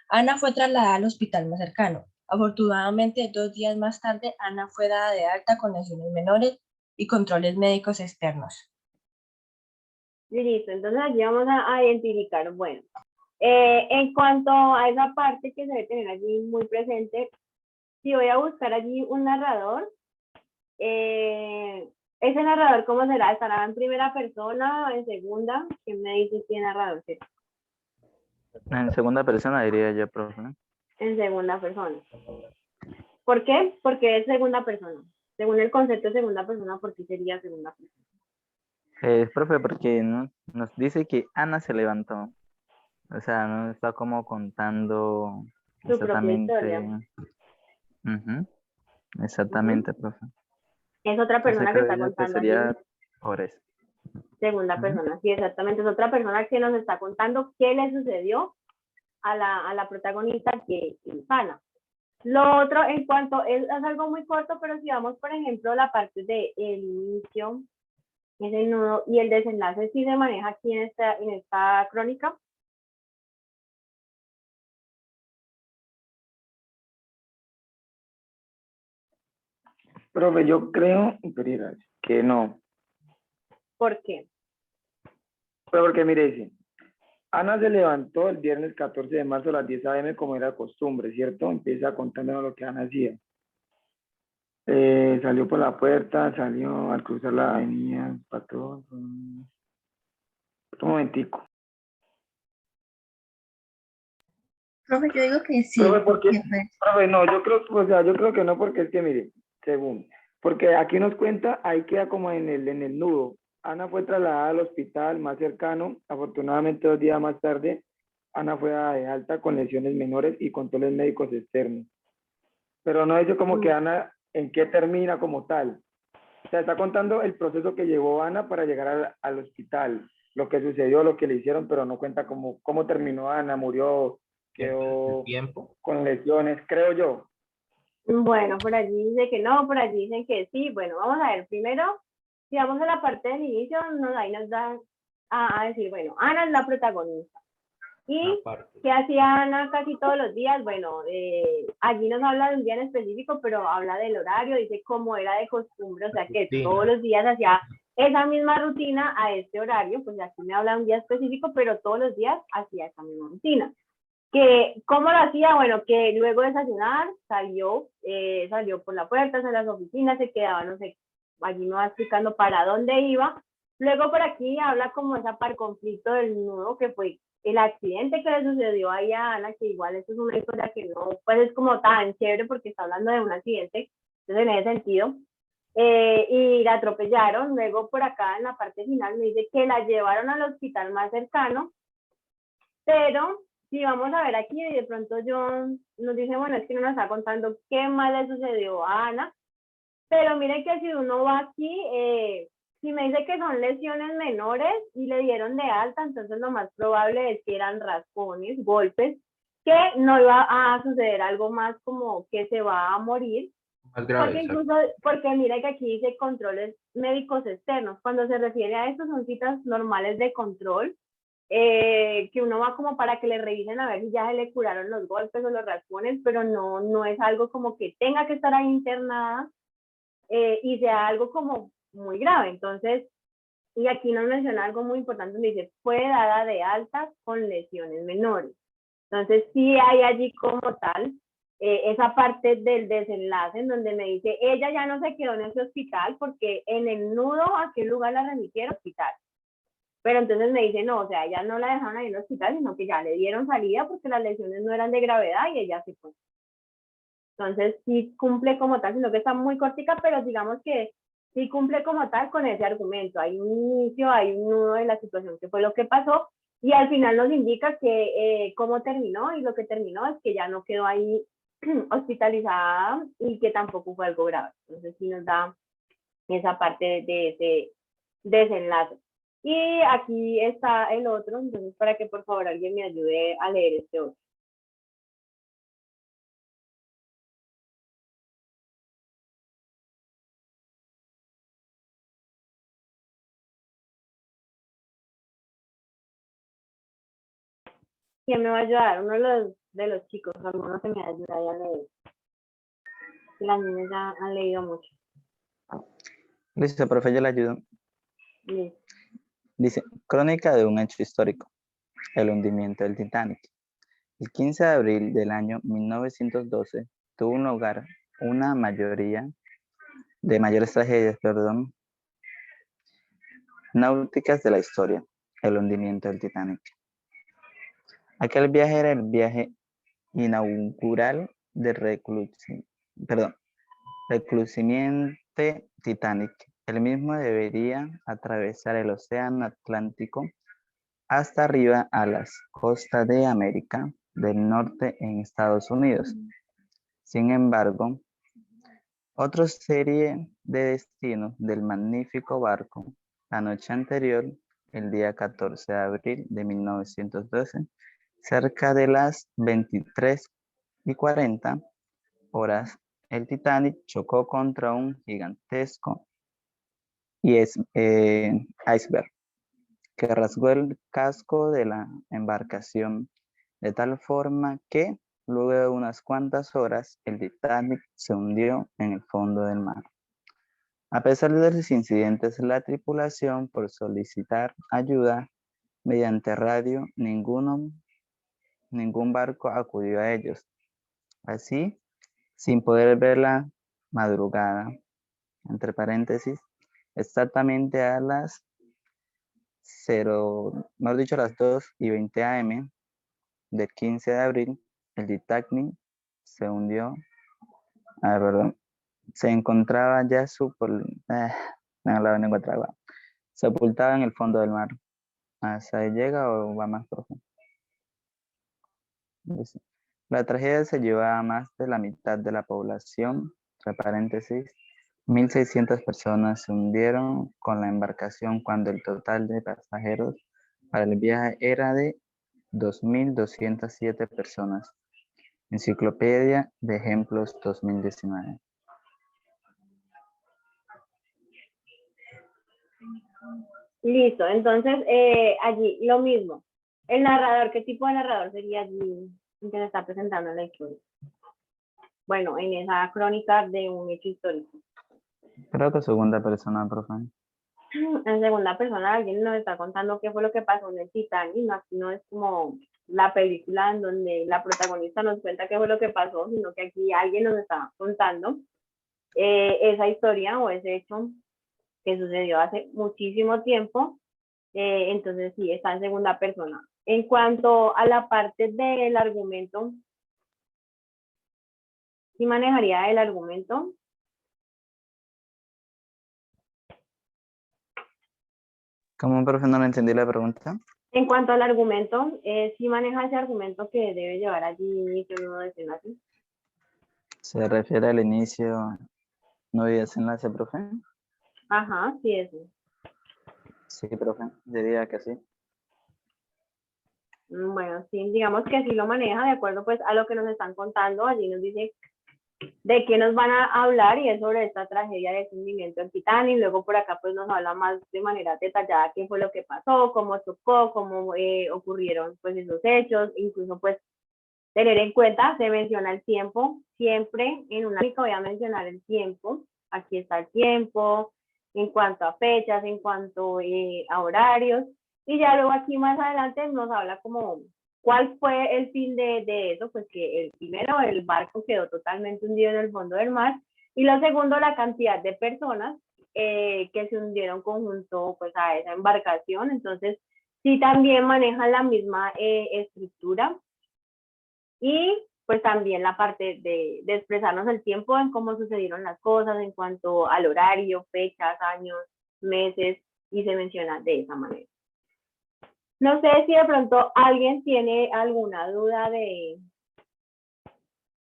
Speaker 9: Ana fue trasladada al hospital más cercano. Afortunadamente, 2 días más tarde, Ana fue dada de alta con lesiones menores y controles médicos externos.
Speaker 1: Listo, entonces aquí vamos a identificar, bueno, en cuanto a esa parte que se debe tener allí muy presente, si voy a buscar allí un narrador, ¿Ese narrador cómo será? ¿Estará en primera persona o en segunda? ¿Quién me dice si es narrador será?
Speaker 4: En segunda persona diría yo, profe.
Speaker 1: En segunda persona. ¿Por qué? Porque es segunda persona. Según el concepto de segunda persona, ¿por qué sería segunda persona?
Speaker 4: Profe, porque nos dice que Ana se levantó. O sea, no está como contando
Speaker 1: Su propia historia.
Speaker 4: exactamente. Ujú, exactamente, profe.
Speaker 1: Es otra
Speaker 4: Entonces
Speaker 1: persona que
Speaker 4: creo
Speaker 1: está
Speaker 4: yo que
Speaker 1: contando
Speaker 4: sería
Speaker 1: aquí.
Speaker 4: por eso.
Speaker 1: Segunda
Speaker 4: Ujú.
Speaker 1: persona, sí, exactamente. Es otra persona que nos está contando qué le sucedió a la protagonista, que es Ana. Lo otro, en cuanto, es algo muy corto, pero si vamos, por ejemplo, la parte del inicio, es el nudo y el desenlace, sí se maneja aquí en esta crónica.
Speaker 8: Profe, yo creo, Pereira, que no.
Speaker 1: ¿Por qué?
Speaker 8: Pero porque mire, dice, Ana se levantó el viernes 14 de marzo a las 10 a.m. como era costumbre, ¿cierto? Empieza contándonos lo que Ana hacía. Salió por la puerta, salió al cruzar la avenida, patrón. Un momentico.
Speaker 9: Profe, yo digo que sí.
Speaker 8: Profe, ¿por qué?
Speaker 9: que fue-
Speaker 8: Profe, no, yo creo que no, porque es que mire, según, porque aquí nos cuenta, ahí queda como en el nudo. Ana fue trasladada al hospital más cercano, afortunadamente 2 días más tarde, Ana fue dada de alta con lesiones menores y controles médicos externos. Pero no dice como que Ana, en qué termina como tal. O sea, está contando el proceso que llevó Ana para llegar al hospital, lo que sucedió, lo que le hicieron, pero no cuenta cómo terminó Ana, murió, quedó
Speaker 2: Tiempo.
Speaker 8: con lesiones, creo yo.
Speaker 1: Bueno, por allí dice que no, por allí dicen que sí. Bueno, vamos a ver. Primero, si vamos a la parte del inicio, ahí nos da a decir, bueno, Ana es la protagonista. ¿Y qué hacía Ana casi todos los días? Bueno, allí nos habla de un día en específico, pero habla del horario, dice cómo era de costumbre, o sea que todos los días hacía esa misma rutina a este horario, pues aquí me habla de un día específico, pero todos los días hacía esa misma rutina. ¿Cómo lo hacía? Bueno, que luego de desayunar salió por la puerta a las oficinas, se quedaba, no sé, allí me va explicando para dónde iba. Luego por aquí habla como esa par conflicto del nudo, que fue el accidente que le sucedió ahí a Ana, que igual eso es una historia que no, pues es como tan chévere porque está hablando de un accidente, entonces en ese sentido. Y la atropellaron. Luego por acá en la parte final me dice que la llevaron al hospital más cercano, pero si vamos a ver aquí, de pronto John nos dice, bueno, es que no nos está contando qué más le sucedió a Ana, pero miren que si uno va aquí, si me dice que son lesiones menores y le dieron de alta, entonces lo más probable es que eran raspones, golpes, que no iba a suceder algo más como que se va a morir.
Speaker 2: Más grave,
Speaker 1: Porque incluso, porque mira que aquí dice controles médicos externos. Cuando se refiere a esto, son citas normales de control, que uno va como para que le revisen a ver si ya se le curaron los golpes o los raspones, pero no es algo como que tenga que estar ahí internada y sea algo como muy grave. Entonces, y aquí nos menciona algo muy importante, donde dice, fue dada de alta con lesiones menores. Entonces, sí hay allí como tal esa parte del desenlace en donde me dice, ella ya no se quedó en ese hospital porque en el nudo, ¿a qué lugar la remitieron? Hospital. Pero entonces me dice, no, o sea, ella no la dejaron ahí en el hospital, sino que ya le dieron salida porque las lesiones no eran de gravedad y ella se fue. Entonces sí cumple como tal, sino que está muy cortica, pero digamos que sí cumple como tal con ese argumento. Hay un inicio, hay un nudo de la situación que fue lo que pasó y al final nos indica que cómo terminó, y lo que terminó es que ya no quedó ahí hospitalizada y que tampoco fue algo grave. Entonces sí nos da esa parte de ese desenlace. Y aquí está el otro, entonces para que por favor alguien me ayude a leer este otro. ¿Quién me va a ayudar? Uno de los chicos, algunos que me ayuda a leer. Las niñas ya han leído mucho.
Speaker 4: Listo, profe, yo le ayudo.
Speaker 1: Listo.
Speaker 4: Dice, crónica de un hecho histórico, el hundimiento del Titanic. El 15 de abril del año 1912 tuvo lugar una de mayores tragedias, náuticas de la historia, el hundimiento del Titanic. Aquel viaje era el viaje inaugural del reclutamiento Titanic. El mismo debería atravesar el océano Atlántico hasta arriba a las costas de América del Norte en Estados Unidos. Sin embargo, otra serie de destinos del magnífico barco, la noche anterior, el día 14 de abril de 1912, cerca de las 23:40 horas, el Titanic chocó contra un gigantesco iceberg que rasgó el casco de la embarcación de tal forma que luego de unas cuantas horas el Titanic se hundió en el fondo del mar. A pesar de los incidentes, la tripulación, por solicitar ayuda mediante radio, ningún barco acudió a ellos. Así, sin poder ver la madrugada, entre paréntesis, exactamente a las 2:20 AM del 15 de abril, el Titanic se hundió, se encontraba ya sepultado en el fondo del mar. ¿Hasta ahí llega o va más profundo? La tragedia se llevó a más de la mitad de la población, entre paréntesis, 1.600 personas se hundieron con la embarcación cuando el total de pasajeros para el viaje era de 2.207 personas. Enciclopedia de Ejemplos 2019.
Speaker 1: Listo, entonces allí lo mismo. El narrador, ¿qué tipo de narrador sería allí que se está presentando en la historia? Bueno, en esa crónica de un hecho histórico.
Speaker 4: Creo que segunda persona, profe.
Speaker 1: En segunda persona alguien nos está contando qué fue lo que pasó en el Titanic, no, aquí no es como la película en donde la protagonista nos cuenta qué fue lo que pasó, sino que aquí alguien nos está contando esa historia o ese hecho que sucedió hace muchísimo tiempo, entonces sí, está en segunda persona. En cuanto a la parte del argumento, ¿sí manejaría el argumento?
Speaker 4: ¿Cómo, profe? No le entendí la pregunta.
Speaker 1: En cuanto al argumento, ¿sí maneja ese argumento que debe llevar allí inicio, nudo, desenlace?
Speaker 4: ¿Se refiere al inicio, no y desenlace, profe?
Speaker 1: Ajá, sí, eso.
Speaker 4: Sí, profe, diría que sí.
Speaker 1: Bueno, sí, digamos que sí lo maneja de acuerdo pues a lo que nos están contando. Allí nos dice de qué nos van a hablar y es sobre esta tragedia de hundimiento del Titanic. Luego por acá pues nos habla más de manera detallada qué fue lo que pasó, cómo chocó, cómo ocurrieron pues esos hechos, incluso pues tener en cuenta, se menciona el tiempo, siempre en una crónica voy a mencionar el tiempo, aquí está el tiempo, en cuanto a fechas, en cuanto a horarios, y ya luego aquí más adelante nos habla como cuál fue el fin de eso, pues que el primero, el barco quedó totalmente hundido en el fondo del mar, y lo segundo, la cantidad de personas que se hundieron conjunto pues a esa embarcación, entonces sí también manejan la misma estructura, y pues también la parte de expresarnos el tiempo en cómo sucedieron las cosas en cuanto al horario, fechas, años, meses, y se menciona de esa manera. No sé si de pronto alguien tiene alguna duda de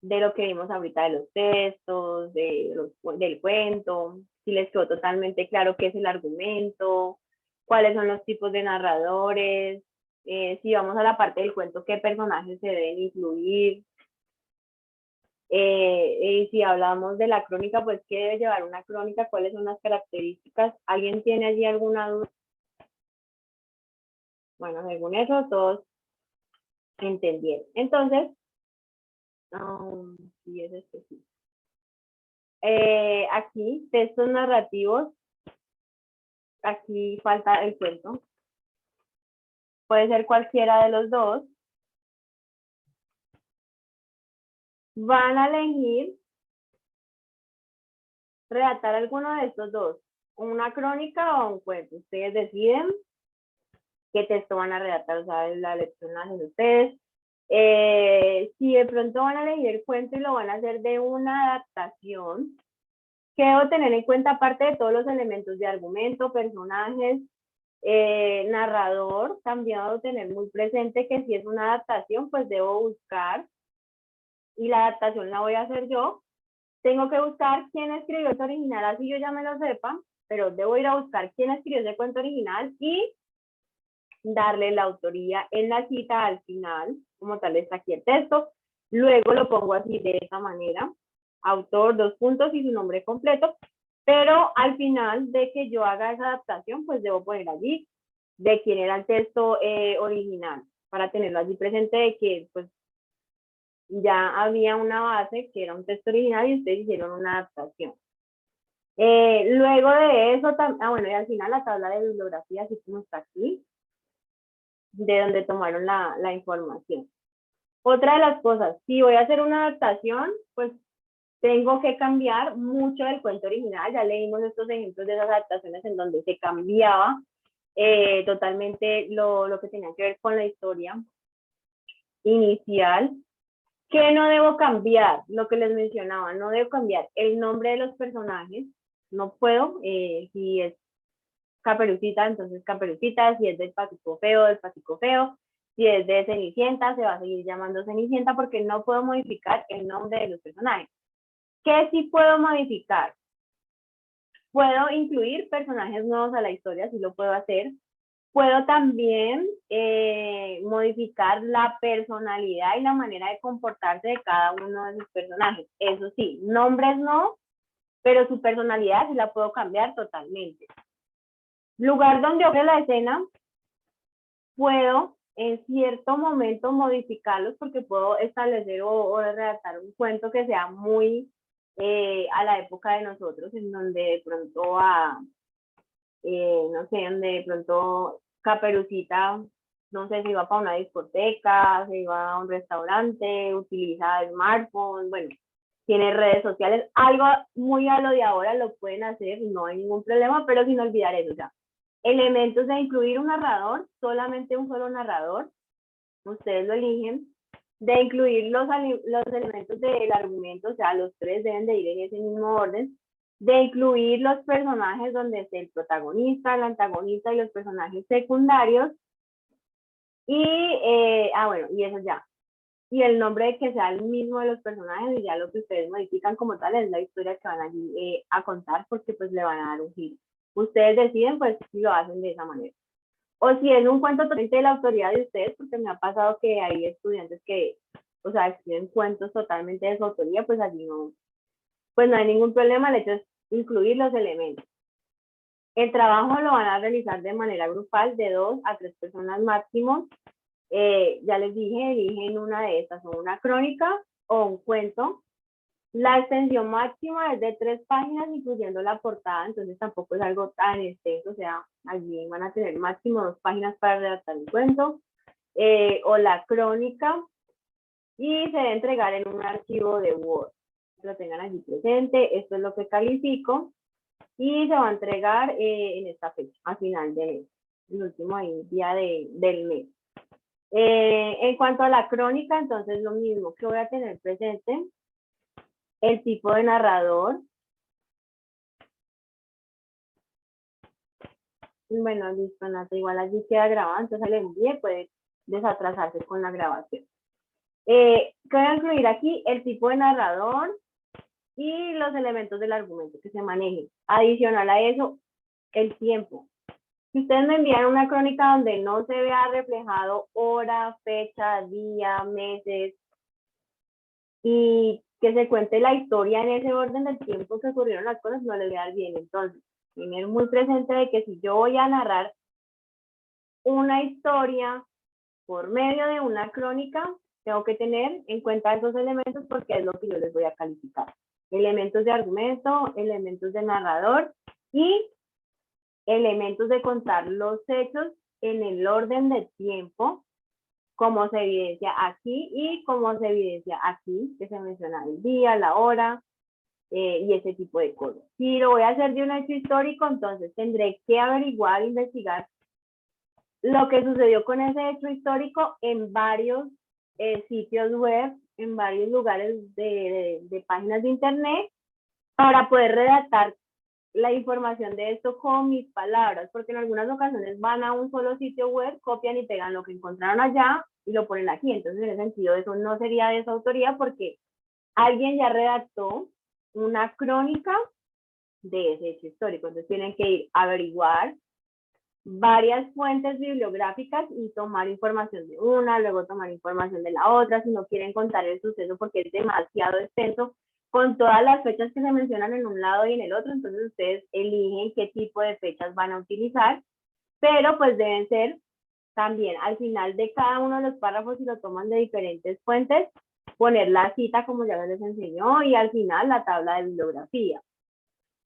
Speaker 1: lo que vimos ahorita de los textos, del cuento, si les quedó totalmente claro qué es el argumento, cuáles son los tipos de narradores, si vamos a la parte del cuento, qué personajes se deben incluir. Y si hablamos de la crónica, pues qué debe llevar una crónica, cuáles son las características. ¿Alguien tiene allí alguna duda? Bueno, según eso, todos entendieron. Entonces, sí, es específico. Aquí, textos narrativos. Aquí falta el cuento. Puede ser cualquiera de los dos. Van a elegir redactar alguno de estos dos. una crónica o un cuento. Ustedes deciden qué texto van a redactar, o sea, la lección la hacen ustedes. Si de pronto van a leer el cuento y lo van a hacer de una adaptación, ¿qué debo tener en cuenta aparte de todos los elementos de argumento, personajes, narrador? También debo tener muy presente que si es una adaptación, pues debo buscar, y la adaptación la voy a hacer yo. Tengo que buscar quién escribió ese original, así yo ya me lo sepa, pero debo ir a buscar quién escribió ese cuento original y darle la autoría en la cita al final, como tal está aquí el texto. Luego lo pongo así de esa manera, autor, 2 puntos y su nombre completo, pero al final de que yo haga esa adaptación, pues debo poner allí de quién era el texto original, para tenerlo allí presente de que pues ya había una base que era un texto original y ustedes hicieron una adaptación. Luego de eso, bueno, y al final la tabla de bibliografía, así como está aquí, de donde tomaron la información. Otra de las cosas, si voy a hacer una adaptación, pues tengo que cambiar mucho del cuento original. Ya leímos estos ejemplos de esas adaptaciones en donde se cambiaba totalmente lo que tenía que ver con la historia inicial. ¿Qué no debo cambiar? Lo que les mencionaba, no debo cambiar el nombre de los personajes. No puedo, si es Caperucita, entonces Caperucita, si es del Patico Feo, del Patico Feo, si es de Cenicienta, se va a seguir llamando Cenicienta porque no puedo modificar el nombre de los personajes. ¿Qué sí puedo modificar? Puedo incluir personajes nuevos a la historia, sí lo puedo hacer. Puedo también modificar la personalidad y la manera de comportarse de cada uno de sus personajes. Eso sí, nombres no, pero su personalidad sí la puedo cambiar totalmente. Lugar donde ocurre la escena, puedo en cierto momento modificarlos porque puedo establecer o redactar un cuento que sea muy a la época de nosotros, en donde de pronto no sé, donde de pronto Caperucita, no sé, si iba para una discoteca, se iba a un restaurante, utiliza el smartphone, bueno, tiene redes sociales, algo muy a lo de ahora lo pueden hacer, no hay ningún problema, pero sin olvidar eso, o sea, elementos de incluir un narrador, solamente un solo narrador, ustedes lo eligen, de incluir los elementos del argumento, o sea, los 3 deben de ir en ese mismo orden, de incluir los personajes donde esté el protagonista, el antagonista y los personajes secundarios, y, bueno, y eso ya. Y el nombre de que sea el mismo de los personajes, y ya lo que ustedes modifican como tal es la historia que van allí a contar, porque pues le van a dar un giro. Ustedes deciden pues si lo hacen de esa manera. O si es un cuento totalmente de la autoría de ustedes, porque me ha pasado que hay estudiantes que, o sea, escriben cuentos totalmente de su autoría, pues allí no, pues no hay ningún problema, el hecho es incluir los elementos. El trabajo lo van a realizar de manera grupal de 2 a 3 personas máximo. Ya les dije, eligen una de estas, o una crónica o un cuento. La extensión máxima es de 3 páginas, incluyendo la portada, entonces tampoco es algo tan extenso, o sea, allí van a tener máximo 2 páginas para redactar un cuento, o la crónica, y se debe entregar en un archivo de Word. Lo tengan allí presente, esto es lo que califico, y se va a entregar en esta fecha, a final de mes, el último día del mes. En cuanto a la crónica, entonces lo mismo que voy a tener presente, el tipo de narrador. Bueno, listo, Nata, igual allí queda grabado, entonces le envíe, puede desatrasarse con la grabación. ¿Qué voy a incluir aquí? El tipo de narrador y los elementos del argumento que se manejen. Adicional a eso, el tiempo. Si ustedes me envían una crónica donde no se vea reflejado hora, fecha, día, meses, y que se cuente la historia en ese orden del tiempo que ocurrieron las cosas, no les voy a dar bien. Entonces, tener muy presente de que si yo voy a narrar una historia por medio de una crónica, tengo que tener en cuenta esos elementos porque es lo que yo les voy a calificar. Elementos de argumento, elementos de narrador y elementos de contar los hechos en el orden de tiempo, como se evidencia aquí y como se evidencia aquí, que se menciona el día, la hora, y ese tipo de cosas. Si lo voy a hacer de un hecho histórico, entonces tendré que averiguar, investigar lo que sucedió con ese hecho histórico en varios sitios web, en varios lugares de páginas de internet, para poder redactar la información de esto con mis palabras, porque en algunas ocasiones van a un solo sitio web, copian y pegan lo que encontraron allá y lo ponen aquí. Entonces, en ese sentido, eso no sería de esa autoría porque alguien ya redactó una crónica de ese hecho histórico. Entonces, tienen que ir a averiguar varias fuentes bibliográficas y tomar información de una, luego tomar información de la otra, si no quieren contar el suceso porque es demasiado extenso, con todas las fechas que se mencionan en un lado y en el otro, entonces ustedes eligen qué tipo de fechas van a utilizar, pero pues deben ser también al final de cada uno de los párrafos, si lo toman de diferentes fuentes, poner la cita como ya les enseñó y al final la tabla de bibliografía.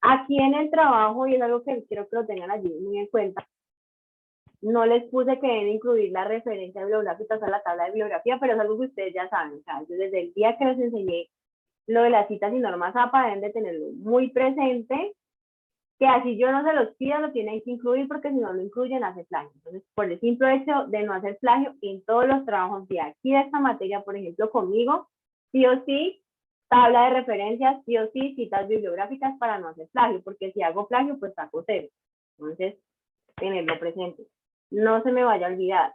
Speaker 1: Aquí en el trabajo, y es algo que quiero que lo tengan allí muy en cuenta, no les puse que deben incluir la referencia bibliográfica a la tabla de bibliografía, pero es algo que ustedes ya saben, o sea, desde el día que les enseñé lo de las citas y normas APA deben de tenerlo muy presente, que así yo no se los pido, lo tienen que incluir porque si no lo incluyen hace plagio. Entonces, por el simple hecho de no hacer plagio en todos los trabajos de aquí de esta materia, por ejemplo, conmigo, sí o sí, tabla de referencias, sí o sí, citas bibliográficas para no hacer plagio, porque si hago plagio, pues saco 0. Entonces, tenerlo presente. No se me vaya a olvidar.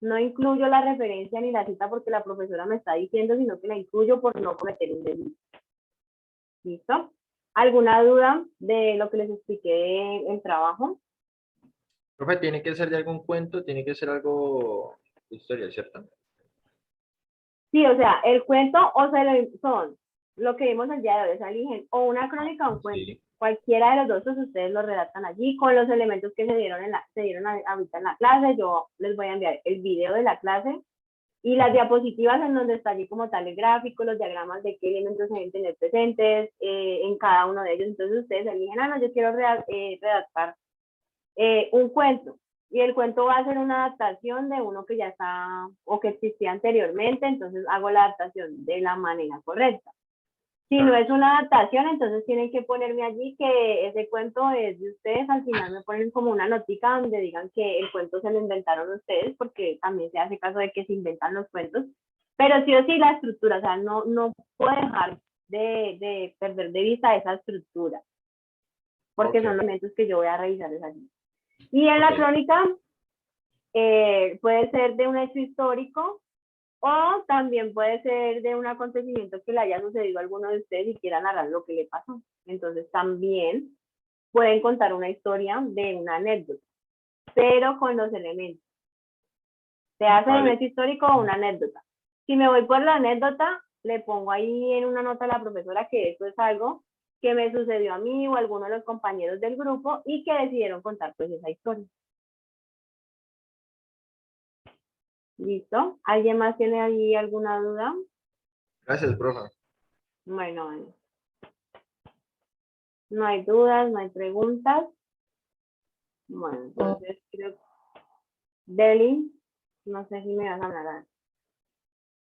Speaker 1: No incluyo la referencia ni la cita porque la profesora me está diciendo, sino que la incluyo por no cometer un delito. ¿Listo? ¿Alguna duda de lo que les expliqué en trabajo?
Speaker 2: Profe, tiene que ser de algún cuento, tiene que ser algo de historia, ¿cierto?
Speaker 1: Sí, o sea, el cuento o son lo que vimos el día de hoy, o sea, eligen o una crónica o un cuento.
Speaker 2: Sí.
Speaker 1: Cualquiera de los dos, pues ustedes lo redactan allí con los elementos que se dieron ahorita en la clase. Yo les voy a enviar el video de la clase y las diapositivas en donde está allí como tal el gráfico, los diagramas de qué elementos se deben tener presentes en cada uno de ellos. Entonces ustedes eligen, no, yo quiero redactar un cuento. Y el cuento va a ser una adaptación de uno que ya está o que existía anteriormente, entonces hago la adaptación de la manera correcta. Si no es una adaptación, entonces tienen que ponerme allí que ese cuento es de ustedes. Al final me ponen como una notica donde digan que el cuento se lo inventaron ustedes, porque también se hace caso de que se inventan los cuentos. Pero sí o sí la estructura, o sea, no puedo dejar de perder de vista esa estructura, porque
Speaker 2: Ok.
Speaker 1: son los elementos que yo voy a revisar allí. Y en la
Speaker 2: Ok.
Speaker 1: crónica puede ser de un hecho histórico o también puede ser de un acontecimiento que le haya sucedido a alguno de ustedes y quiera narrar lo que le pasó. Entonces también pueden contar una historia de una anécdota, pero con los elementos. Se hace de un
Speaker 2: Vale.
Speaker 1: hecho histórico o una anécdota. Si me voy por la anécdota, le pongo ahí en una nota a la profesora que eso es algo que me sucedió a mí o a alguno de los compañeros del grupo y que decidieron contar pues esa historia. ¿Listo? ¿Alguien más tiene ahí alguna duda?
Speaker 2: Gracias, profe.
Speaker 1: Bueno, no hay dudas, no hay preguntas. Bueno, entonces creo, Deli, no sé si me vas a hablar.